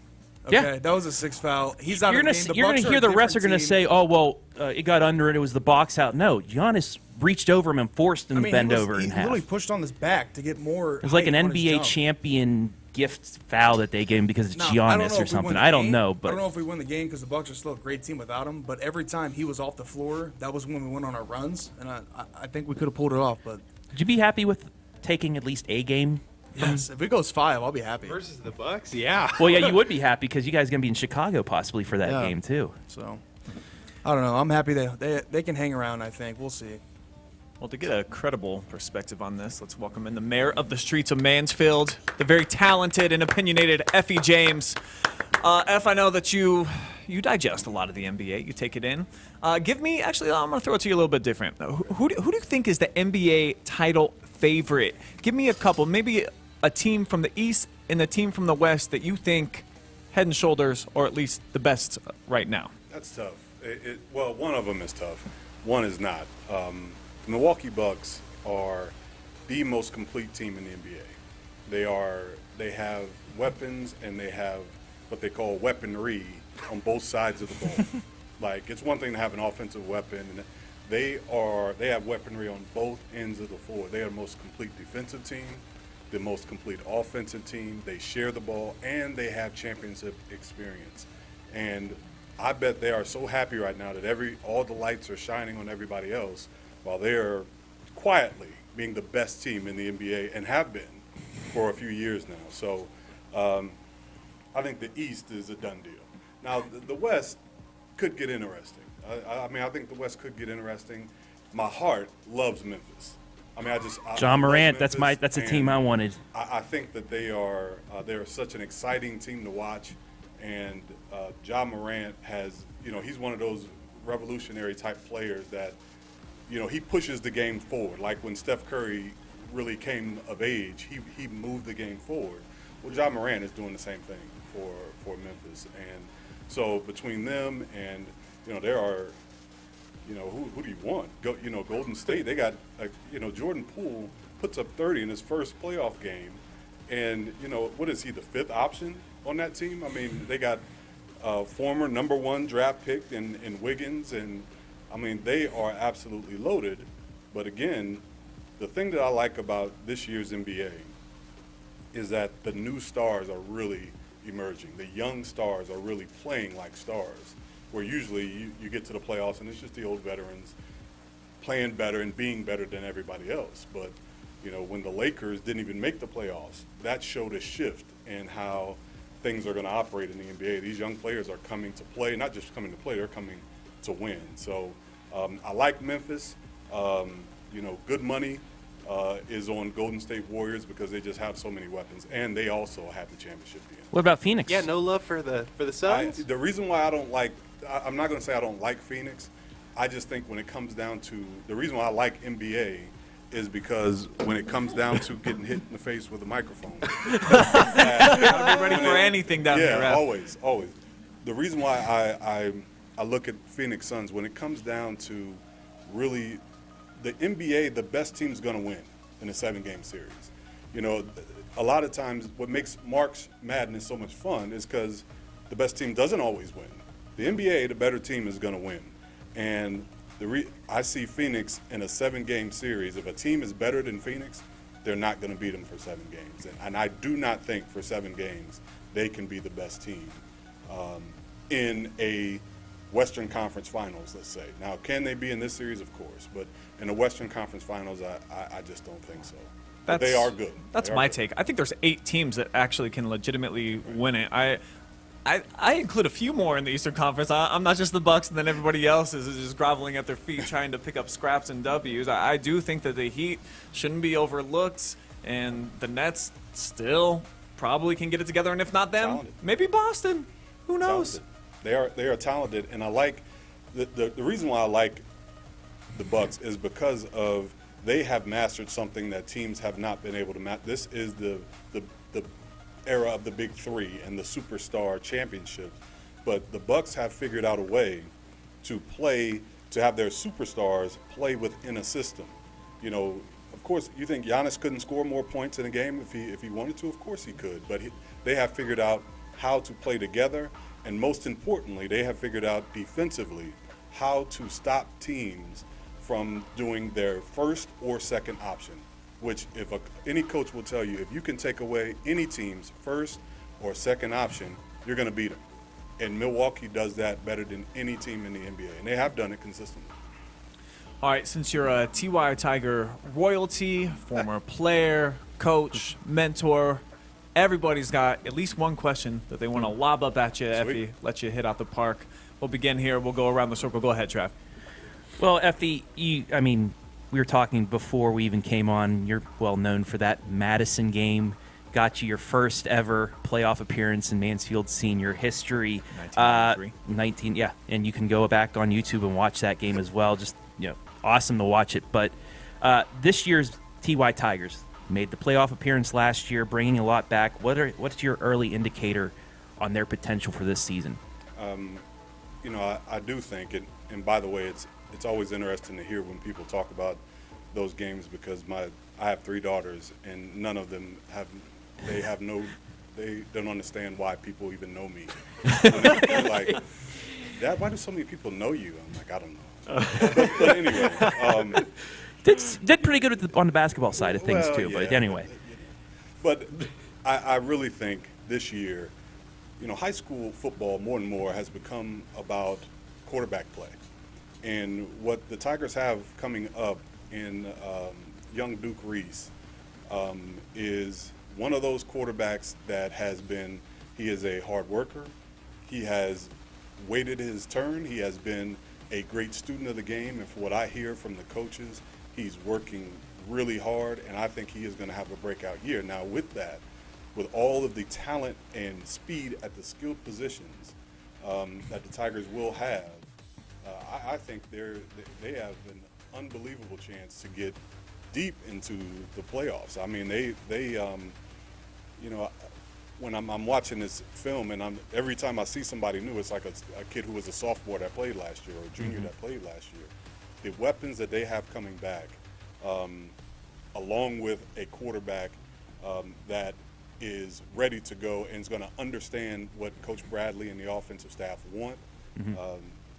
Okay, yeah, that was a 6th foul. He's out of the game. You're going to hear the refs are going to say, "Oh, well, it got under it. It was the box out." No, Giannis reached over him and forced him to bend over in half. He literally pushed on his back to get more. It was like an NBA champion gift foul that they gave him because it's Giannis or something. I don't know, but I don't know if we won the game because the Bucks are still a great team without him. But every time he was off the floor, that was when we went on our runs, and I think we could have pulled it off. But would you be happy with taking at least a game? Yes, if it goes 5, I'll be happy. Versus the Bucks, yeah. Well, yeah, you would be happy because you guys are going to be in Chicago possibly for that game too. So, I don't know. I'm happy they can hang around, I think. We'll see. Well, to get a credible perspective on this, let's welcome in the mayor of the streets of Mansfield, the very talented and opinionated Effie James. Eff, I know that you digest a lot of the NBA. You take it in. Give me, actually, I'm going to throw it to you a little bit different. Who do you think is the NBA title favorite? Give me a couple, maybe a team from the East and a team from the West that you think head and shoulders, or at least the best right now. That's tough. Well, one of them is tough. One is not. The Milwaukee Bucks are the most complete team in the NBA. They have weapons and they have what they call weaponry on both sides of the ball. Like, it's one thing to have an offensive weapon, and they have weaponry on both ends of the floor. They are the most complete defensive team, the most complete offensive team. They share the ball, and they have championship experience. And I bet they are so happy right now that all the lights are shining on everybody else while they're quietly being the best team in the NBA and have been for a few years now. So I think the East is a done deal. Now, the West could get interesting. I think the West could get interesting. My heart loves Memphis. John Morant. That's a team I wanted. I think that they're such an exciting team to watch, and John Morant has, he's one of those revolutionary type players that he pushes the game forward. Like when Steph Curry really came of age, he moved the game forward. Well, Ja Morant is doing the same thing for Memphis. And so between them and, there are, who do you want? Golden State, they got, Jordan Poole puts up 30 in his first playoff game. And, what is he, the fifth option on that team? I mean, they got former number 1 draft pick in Wiggins. And, I mean, they are absolutely loaded. But, again, the thing that I like about this year's NBA is that the new stars are really emerging. The young stars are really playing like stars, where usually you get to the playoffs and it's just the old veterans playing better and being better than everybody else. But, when the Lakers didn't even make the playoffs, that showed a shift in how things are going to operate in the NBA. These young players are coming to play, not just coming to play, they're coming to win. So I like Memphis. Good money is on Golden State Warriors because they just have so many weapons, and they also have the championship game. What about Phoenix? Yeah, no love for the Suns. The reason why I'm not going to say I don't like Phoenix. I just think when it comes down to the reason why I like NBA is because when it comes down to getting hit in the face with a microphone, Gotta be ready for anything down here. yeah, Ref. always. The reason why I look at Phoenix Suns when it comes down to really the NBA, the best team's going to win in a 7-game series. A lot of times what makes March Madness so much fun is because the best team doesn't always win. The NBA, the better team is going to win. And I see Phoenix in a 7-game series. If a team is better than Phoenix, they're not going to beat them for 7 games. And I do not think for 7 games they can be the best team in a Western Conference Finals, let's say. Now, can they be in this series? Of course. But in the Western Conference Finals, I just don't think so. But they are good. That's my take. I think there's 8 teams that actually can legitimately win it. I include a few more in the Eastern Conference. I'm not just the Bucks, and then everybody else is just groveling at their feet trying to pick up scraps and W's. I do think that the Heat shouldn't be overlooked, and the Nets still probably can get it together. And if not them, Talented. maybe Boston. Who knows? Talented. They are talented, and I like the reason why I like the Bucks is because of they have mastered something that teams have not been able to master. This is the era of the big 3 and the superstar championships, but the Bucks have figured out a way to have their superstars play within a system. Of course, you think Giannis couldn't score more points in a game if he wanted to? Of course he could, but they have figured out how to play together, and most importantly, they have figured out defensively how to stop teams from doing their first or second option. Which, if any coach will tell you, if you can take away any team's first or second option, you're going to beat them. And Milwaukee does that better than any team in the NBA, and they have done it consistently. All right, since you're a TY Tiger royalty, former player, coach, mentor, everybody's got at least one question that they want to lob up at you, Effie, let you hit out the park. We'll begin here. We'll go around the circle. Go ahead, Trav. Well, Effie, we were talking before we even came on. You're well known for that Madison game. Got you your first ever playoff appearance in Mansfield's senior history. 1993. Yeah, and you can go back on YouTube and watch that game as well. Just awesome to watch it. But this year's TY Tigers made the playoff appearance last year, bringing a lot back. What's your early indicator on their potential for this season? I do think it. And by the way, it's always interesting to hear when people talk about those games because I have 3 daughters and none of them they don't understand why people even know me. They're like, Dad, why do so many people know you? I'm like, I don't know. But anyway. Did pretty good on the basketball side of things too, yeah. But anyway. But I really think this year, high school football more and more has become about quarterback play. And what the Tigers have coming up in young Duke Reese is one of those quarterbacks that he is a hard worker. He has waited his turn. He has been a great student of the game. And for what I hear from the coaches, he's working really hard, and I think he is going to have a breakout year. Now, with that, with all of the talent and speed at the skilled positions that the Tigers will have, I think they have an unbelievable chance to get deep into the playoffs. I mean, when I'm watching this film, and every time I see somebody new, it's like a kid who was a sophomore that played last year or a junior that played last year. The weapons that they have coming back, along with a quarterback that is ready to go and is going to understand what Coach Bradley and the offensive staff want,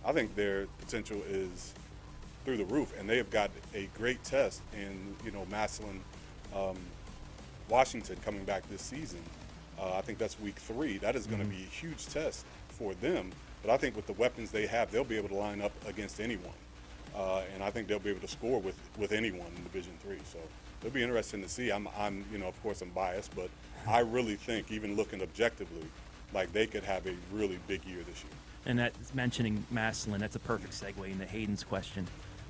I think their potential is through the roof. And they have got a great test in, Massillon, Washington coming back this season. I think that's week 3. That is going to be a huge test for them. But I think with the weapons they have, they'll be able to line up against anyone. And I think they'll be able to score with anyone in Division III. So it'll be interesting to see. I'm of course I'm biased, but I really think, even looking objectively, like they could have a really big year this year. And that's mentioning Massillon, that's a perfect segue into Hayden's question.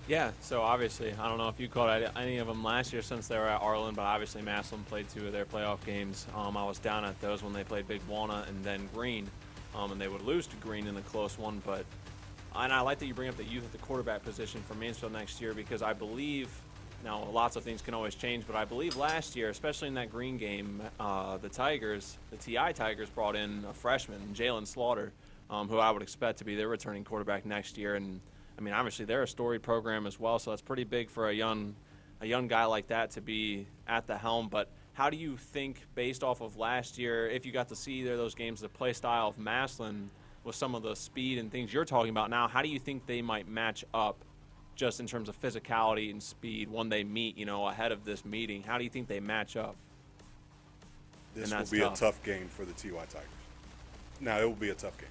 Yeah, so obviously, I don't know if you caught any of them last year since they were at Arlen, but obviously Massillon played 2 of their playoff games. I was down at those when they played Big Walnut and then Green, and they would lose to Green in a close one. And I like that you bring up the youth at the quarterback position for Mansfield next year, because I believe, now lots of things can always change, but I believe last year, especially in that Green game, the TI Tigers brought in a freshman, Jalen Slaughter, who I would expect to be their returning quarterback next year. And I mean, obviously they're a storied program as well, so that's pretty big for a young guy like that to be at the helm. But how do you think, based off of last year, if you got to see either of those games, the play style of Massillon with some of the speed and things you're talking about now, how do you think they might match up just in terms of physicality and speed when they meet, ahead of this meeting? How do you think they match up? This will be a tough game for the TY Tigers. Now, it will be a tough game.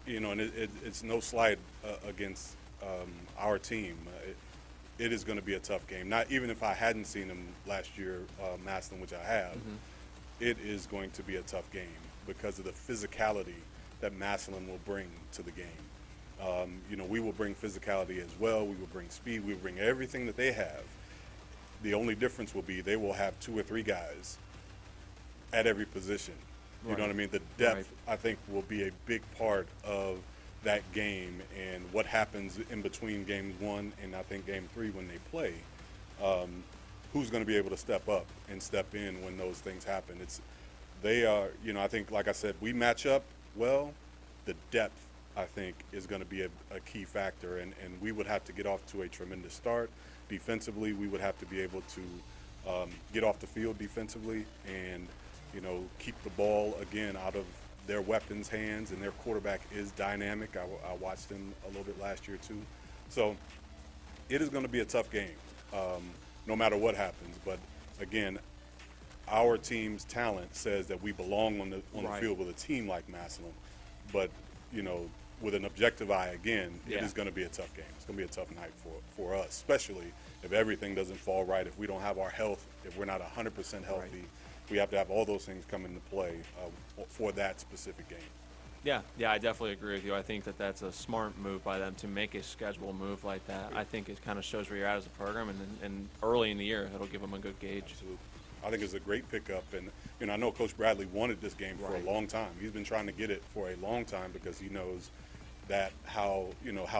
And it's no slight against our team. It is going to be a tough game. Not even if I hadn't seen them last year, Massillon, which I have, it is going to be a tough game because of the physicality that Massillon will bring to the game. We will bring physicality as well. We will bring speed. We will bring everything that they have. The only difference will be they will have 2 or 3 guys at every position. You know what I mean? The depth, I think, will be a big part of that game, and what happens in between game 1 and I think game 3 when they play. Who's going to be able to step up and step in when those things happen? I think, like I said, we match up well. The depth, I think, is going to be a key factor, and we would have to get off to a tremendous start. Defensively, we would have to be able to get off the field defensively and keep the ball, again, out of their weapons' hands, and their quarterback is dynamic. I watched him a little bit last year, too. So it is going to be a tough game, no matter what happens. But, again, our team's talent says that we belong on the field with a team like Massillon. But, with an objective eye, again, it is going to be a tough game. It's going to be a tough night for us, especially if everything doesn't fall right, if we don't have our health, if we're not 100% healthy. Right. We have to have all those things come into play for that specific game. Yeah, I definitely agree with you. I think that's a smart move by them to make a schedule move like that. I think it kind of shows where you're at as a program, and early in the year, it'll give them a good gauge. Absolutely. I think it's a great pickup, and I know Coach Bradley wanted this game for a long time. He's been trying to get it for a long time because he knows that how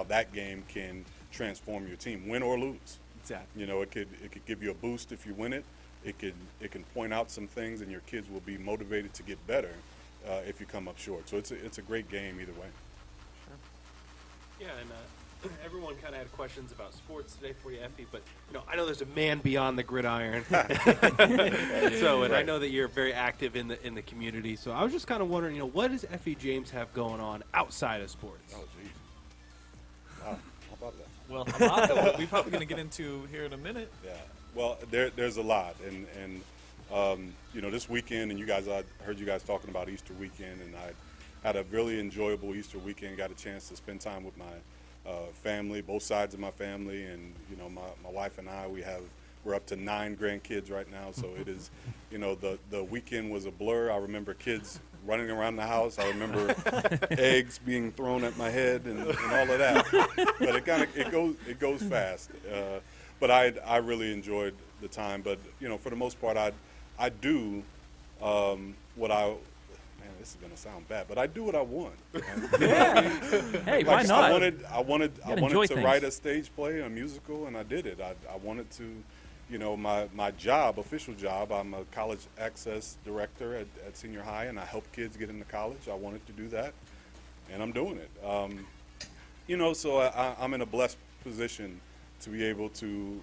that game can transform your team, win or lose. Exactly. It could give you a boost if you win it. It can point out some things, and your kids will be motivated to get better if you come up short. So it's a great game either way. Sure. Yeah, and everyone kind of had questions about sports today for you, Effie. But I know there's a man beyond the gridiron. I know that you're very active in the community. So I was just kind of wondering, what does Effie James have going on outside of sports? Oh, geez. Wow. How about that? Well, a lot that we're probably going to get into here in a minute. Yeah. Well, there's a lot, and this weekend, and I heard you guys talking about Easter weekend, and I had a really enjoyable Easter weekend. Got a chance to spend time with my family, both sides of my family, and my wife and I. We're up to 9 grandkids right now, so it is, the weekend was a blur. I remember kids running around the house. I remember eggs being thrown at my head and all of that. But it goes fast. But I really enjoyed the time. But for the most part, I do what this is gonna sound bad, but I do what I want. Hey, why not? I wanted enjoy to things. write a stage play, a musical, and I did it. I wanted to, my job, official job. I'm a college access director at senior high, and I help kids get into college. I wanted to do that, and I'm doing it. So I'm in a blessed position to be able to,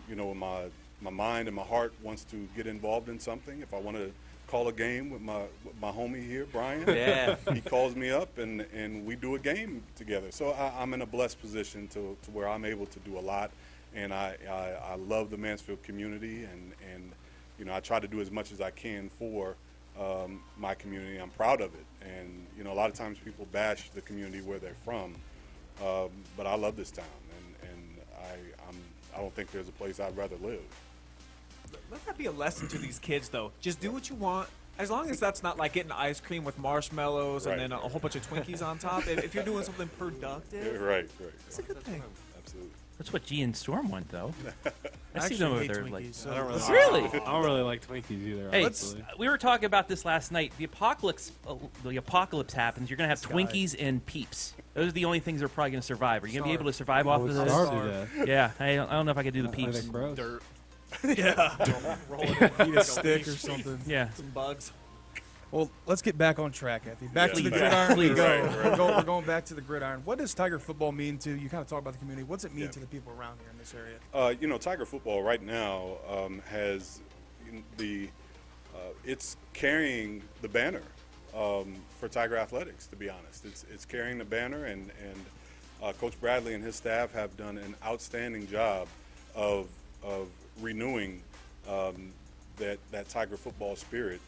my mind and my heart wants to get involved in something. If I want to call a game with my homie here, Brian, he calls me up and we do a game together. So I'm in a blessed position to where I'm able to do a lot, and I love the Mansfield community, and I try to do as much as I can for my community. I'm proud of it, and a lot of times people bash the community where they're from, but I love this town, and I don't think there's a place I'd rather live. Let that be a lesson to these kids, though. Just do what you want, as long as that's not like getting ice cream with marshmallows and then a whole bunch of Twinkies on top. If you're doing something productive, Right. it's a good thing. Absolutely. That's what G and Storm want, though. I see actually them over hate there. Twinkies, Like, so- I don't really, Really? I don't really like Twinkies either. hey, honestly. we were talking about this last night. The apocalypse happens. You're gonna have Twinkies and Peeps. Those are the only things that are probably gonna survive. Are you gonna be able to survive off of those? Yeah, I don't know if I could do the Peeps. Dirt. Yeah. Roll it in, Eat a stick or something. Yeah. some bugs. Well, let's get back on track, Effie. Back to the Please. gridiron. Please. We're going back to the gridiron. What does Tiger football mean to you? Kind of talk about the community. What's it mean Yeah. to the people around here in this area? Tiger football right now has it's carrying the banner for Tiger Athletics. To be honest, it's carrying the banner, and Coach Bradley and his staff have done an outstanding job of renewing that Tiger football spirit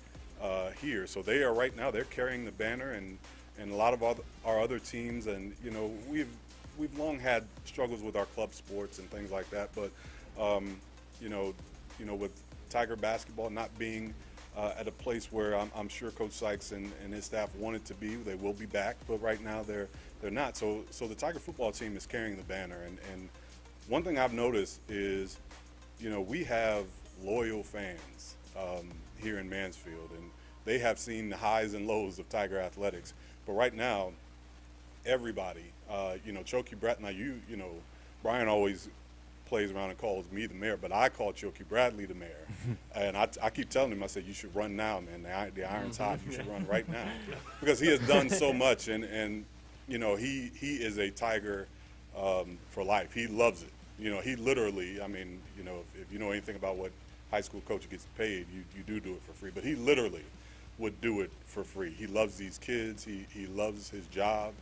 here. So they are right now, they're carrying the banner, and a lot of our other teams, and we've long had struggles with our club sports and things like that, but with Tiger basketball not being at a place where I'm sure Coach Sykes and his staff wanted to be, they will be back, but right now they're not. So the Tiger football team is carrying the banner, and one thing I've noticed is we have loyal fans here in Mansfield, and they have seen the highs and lows of Tiger Athletics. But right now, everybody, Choky Brett, now Brian always plays around and calls me the mayor, but I call Choky Bradley the mayor. And I keep telling him, I said, you should run now, man. The iron's hot. You should run right now. Because he has done so much, and he is a Tiger for life. He loves it. He literally, if you know anything about what high school coach gets paid, you do it for free. But he literally would do it for free. He loves these kids. He loves his job,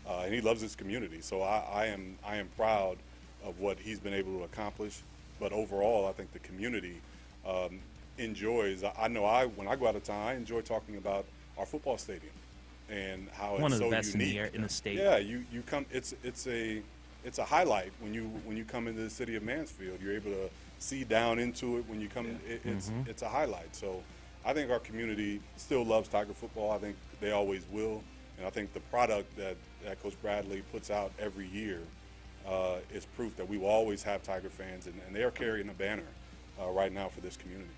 and he loves his community. So I am proud of what he's been able to accomplish. But overall, I think the community enjoys. I know when I go out of town, I enjoy talking about our football stadium and how One it's of the so best unique. in the state. Yeah, you come. It's a highlight when you come into the city of Mansfield. You're able to see down into it when you come. It's a highlight. So I think our community still loves Tiger football. I think they always will, and I think the product that Coach Bradley puts out every year is proof that we will always have Tiger fans, and they are carrying a banner right now for this community.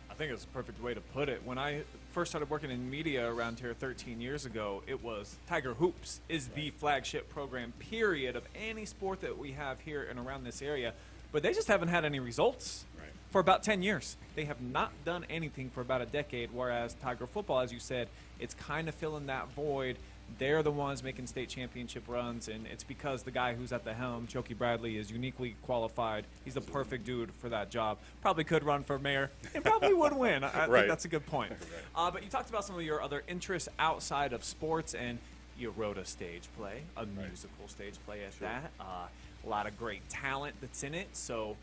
I think it's a perfect way to put it. When I first started working in media around here 13 years ago, it was Tiger Hoops is the flagship program, period, of any sport that we have here and around this area. But they just haven't had any results for about 10 years. They have not done anything for about a decade, whereas Tiger football, as you said, it's kind of filling that void. They're the ones making state championship runs, and it's because the guy who's at the helm, Choky Bradley, is uniquely qualified. He's the perfect dude for that job. Probably could run for mayor and probably would win. I think that's a good point. But you talked about some of your other interests outside of sports, and you wrote a stage play, a musical stage play at that. A lot of great talent that's in it. So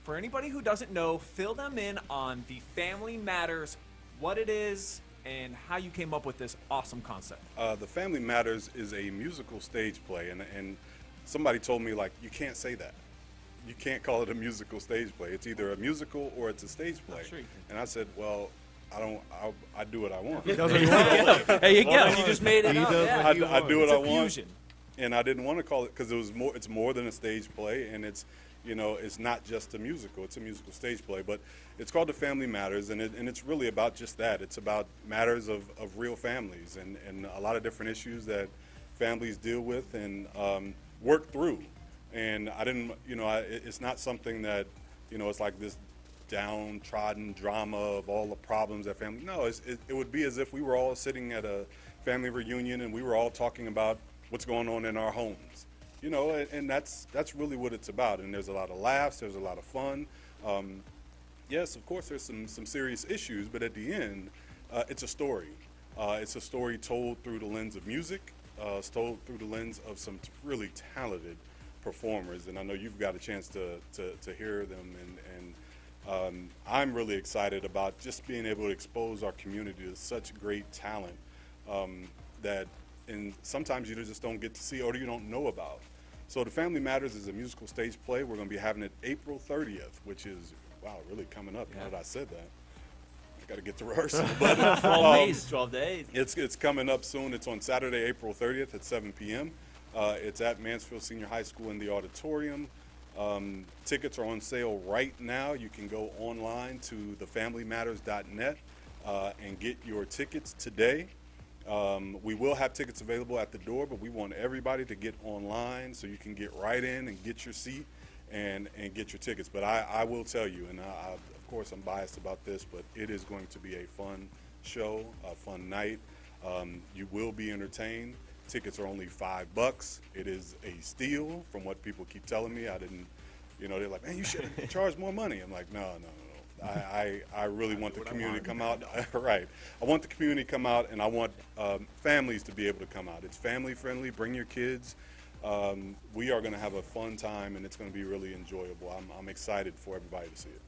for anybody who doesn't know, fill them in on the Family Matters, what it is, and how you came up with this awesome concept. The Family Matters is a musical stage play, and somebody told me, like, you can't say that. You can't call it a musical stage play. It's either a musical or it's a stage play. Sure you can. And I said, well, I do what I want. He does what he wants. There you go. You just made it up. Yeah. I do what It's I a want. fusion. And I didn't want to call it because it's more than a stage play, and it's You know, it's not just a musical, it's a musical stage play, but it's called The Family Matters, and it's really about just that. It's about matters of real families and a lot of different issues that families deal with and work through. And I didn't, you know, it's not something that, you know, it's like this downtrodden drama of all the problems that family, no, it would be as if we were all sitting at a family reunion and we were all talking about what's going on in our homes. You know, and that's really what it's about. And there's a lot of laughs, there's a lot of fun. Yes, of course, there's some serious issues, but at the end, it's a story. It's a story told through the lens of music. It's told through the lens of some really talented performers, and I know you've got a chance to hear them. And I'm really excited about just being able to expose our community to such great talent that, and sometimes you just don't get to see or you don't know about. So The Family Matters is a musical stage play. We're going to be having it April 30th, which is, wow, really coming up. Now that I said that, I got to get to rehearsal. But 12 days. It's coming up soon. It's on Saturday, April 30th at 7 p.m. It's at Mansfield Senior High School in the auditorium. Tickets are on sale right now. You can go online to thefamilymatters.net and get your tickets today. We will have tickets available at the door, but we want everybody to get online so you can get right in and get your seat and get your tickets. But I will tell you, and of course I'm biased about this, but it is going to be a fun show, a fun night. You will be entertained. Tickets are only $5. It is a steal from what people keep telling me. I didn't, you know, they're like, man, you should charge more money. I'm like, no. I really want the community to come out. Right. I want the community to come out, and I want families to be able to come out. It's family friendly. Bring your kids. We are going to have a fun time, and it's going to be really enjoyable. I'm excited for everybody to see it.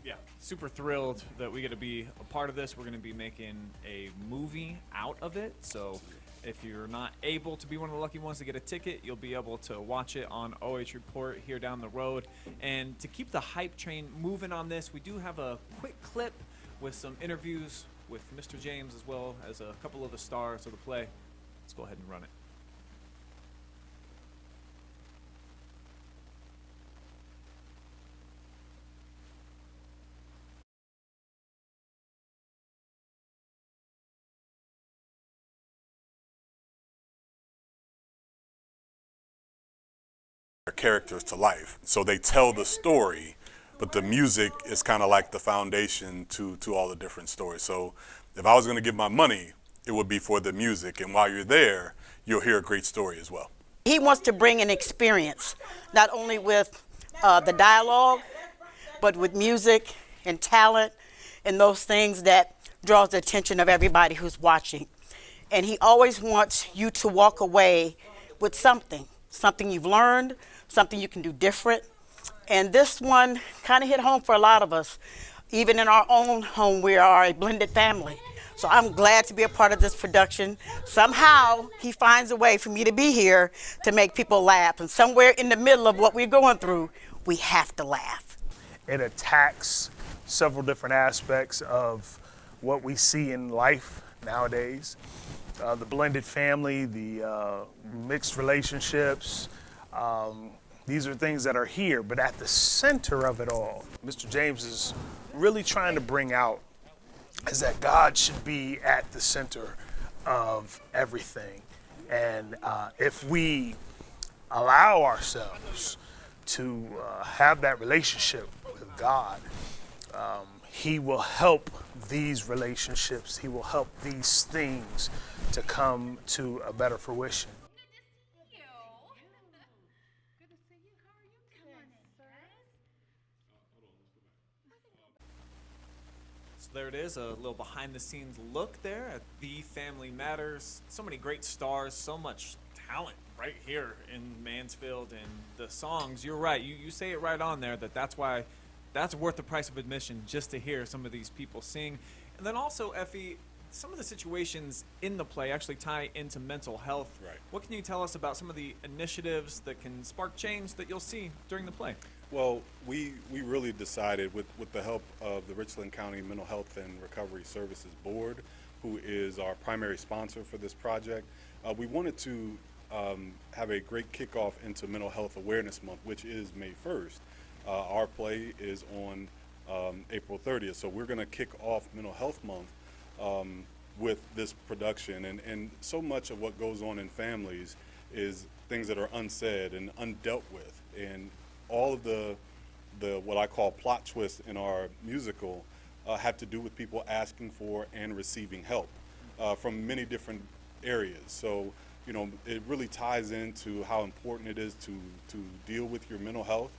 Yeah, super thrilled that we get to be a part of this. We're going to be making a movie out of it. So if you're not able to be one of the lucky ones to get a ticket, you'll be able to watch it on OH.Report here down the road. And to keep the hype train moving on this, we do have a quick clip with some interviews with Mr. James as well as a couple of the stars of the play. Let's go ahead and run it. Characters to life. So they tell the story, but the music is kind of like the foundation to all the different stories. So if I was going to give my money, it would be for the music. And while you're there, you'll hear a great story as well. He wants to bring an experience, not only with the dialogue, but with music and talent and those things that draws the attention of everybody who's watching. And he always wants you to walk away with something you've learned, something you can do different. And this one kind of hit home for a lot of us. Even in our own home, we are a blended family. So I'm glad to be a part of this production. Somehow, he finds a way for me to be here to make people laugh. And somewhere in the middle of what we're going through, we have to laugh. It attacks several different aspects of what we see in life nowadays. The blended family, the mixed relationships, these are things that are here, but at the center of it all, Mr. James is really trying to bring out is that God should be at the center of everything. And if we allow ourselves to have that relationship with God, He will help these relationships, He will help these things to come to a better fruition. So there it is, a little behind-the-scenes look there at The Family Matters. So many great stars, so much talent right here in Mansfield, and the songs, you're right, you say it right on there that's why that's worth the price of admission, just to hear some of these people sing. And then also, Effie, some of the situations in the play actually tie into mental health. Right. What can you tell us about some of the initiatives that can spark change that you'll see during the play? Well, we really decided with the help of the Richland County Mental Health and Recovery Services Board, who is our primary sponsor for this project, we wanted to have a great kickoff into Mental Health Awareness Month, which is May 1st. Our play is on April 30th, so we're going to kick off Mental Health Month with this production. And so much of what goes on in families is things that are unsaid and undealt with. And all of the what I call plot twists in our musical have to do with people asking for and receiving help from many different areas. So, you know, it really ties into how important it is to deal with your mental health,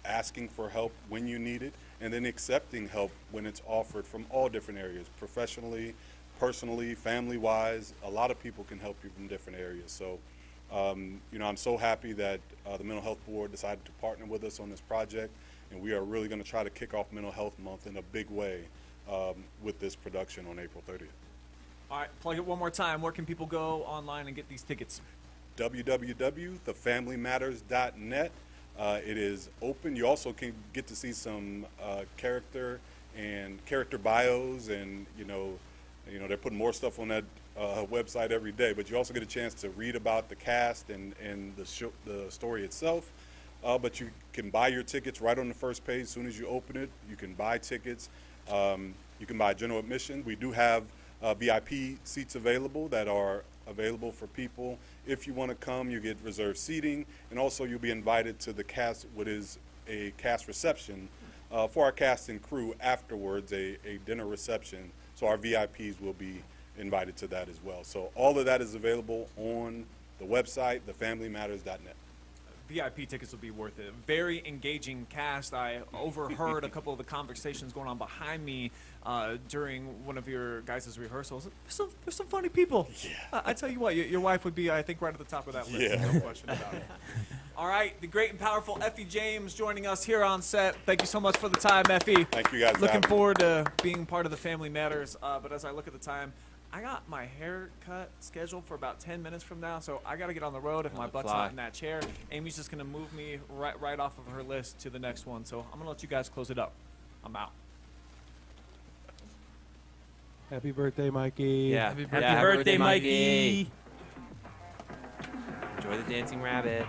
asking for help when you need it, and then accepting help when it's offered from all different areas, professionally, personally, family-wise. A lot of people can help you from different areas. So, you know, I'm so happy that the Mental Health Board decided to partner with us on this project, and we are really going to try to kick off Mental Health Month in a big way with this production on April 30th. All right, plug it one more time. Where can people go online and get these tickets? www.thefamilymatters.net. It is open. You also can get to see some character bios, and you know they're putting more stuff on that website every day. But you also get a chance to read about the cast and the story itself. But you can buy your tickets right on the first page as soon as you open it. You can buy tickets. You can buy general admission. We do have VIP seats available that are available for people. If you want to come, you get reserved seating, and also you'll be invited to the cast, what is a cast reception for our cast and crew afterwards, a dinner reception. So our VIPs will be invited to that as well. So all of that is available on the website, thefamilymatters.net. VIP tickets will be worth it. Very engaging cast. I overheard a couple of the conversations going on behind me during one of your guys' rehearsals. There's some funny people. Yeah. I tell you what, your wife would be, I think, right at the top of that list. Yeah. No question about it. All right, the great and powerful Effie James joining us here on set. Thank you so much for the time, Effie. Thank you guys. Looking forward to being part of the Family Matters. But as I look at the time, I got my haircut scheduled for about 10 minutes from now, so I got to get on the road if my butt's not in that chair. Amy's just going to move me right off of her list to the next one, so I'm going to let you guys close it up. I'm out. Happy birthday, Mikey. Yeah. Happy birthday, Mikey. Enjoy the dancing rabbit.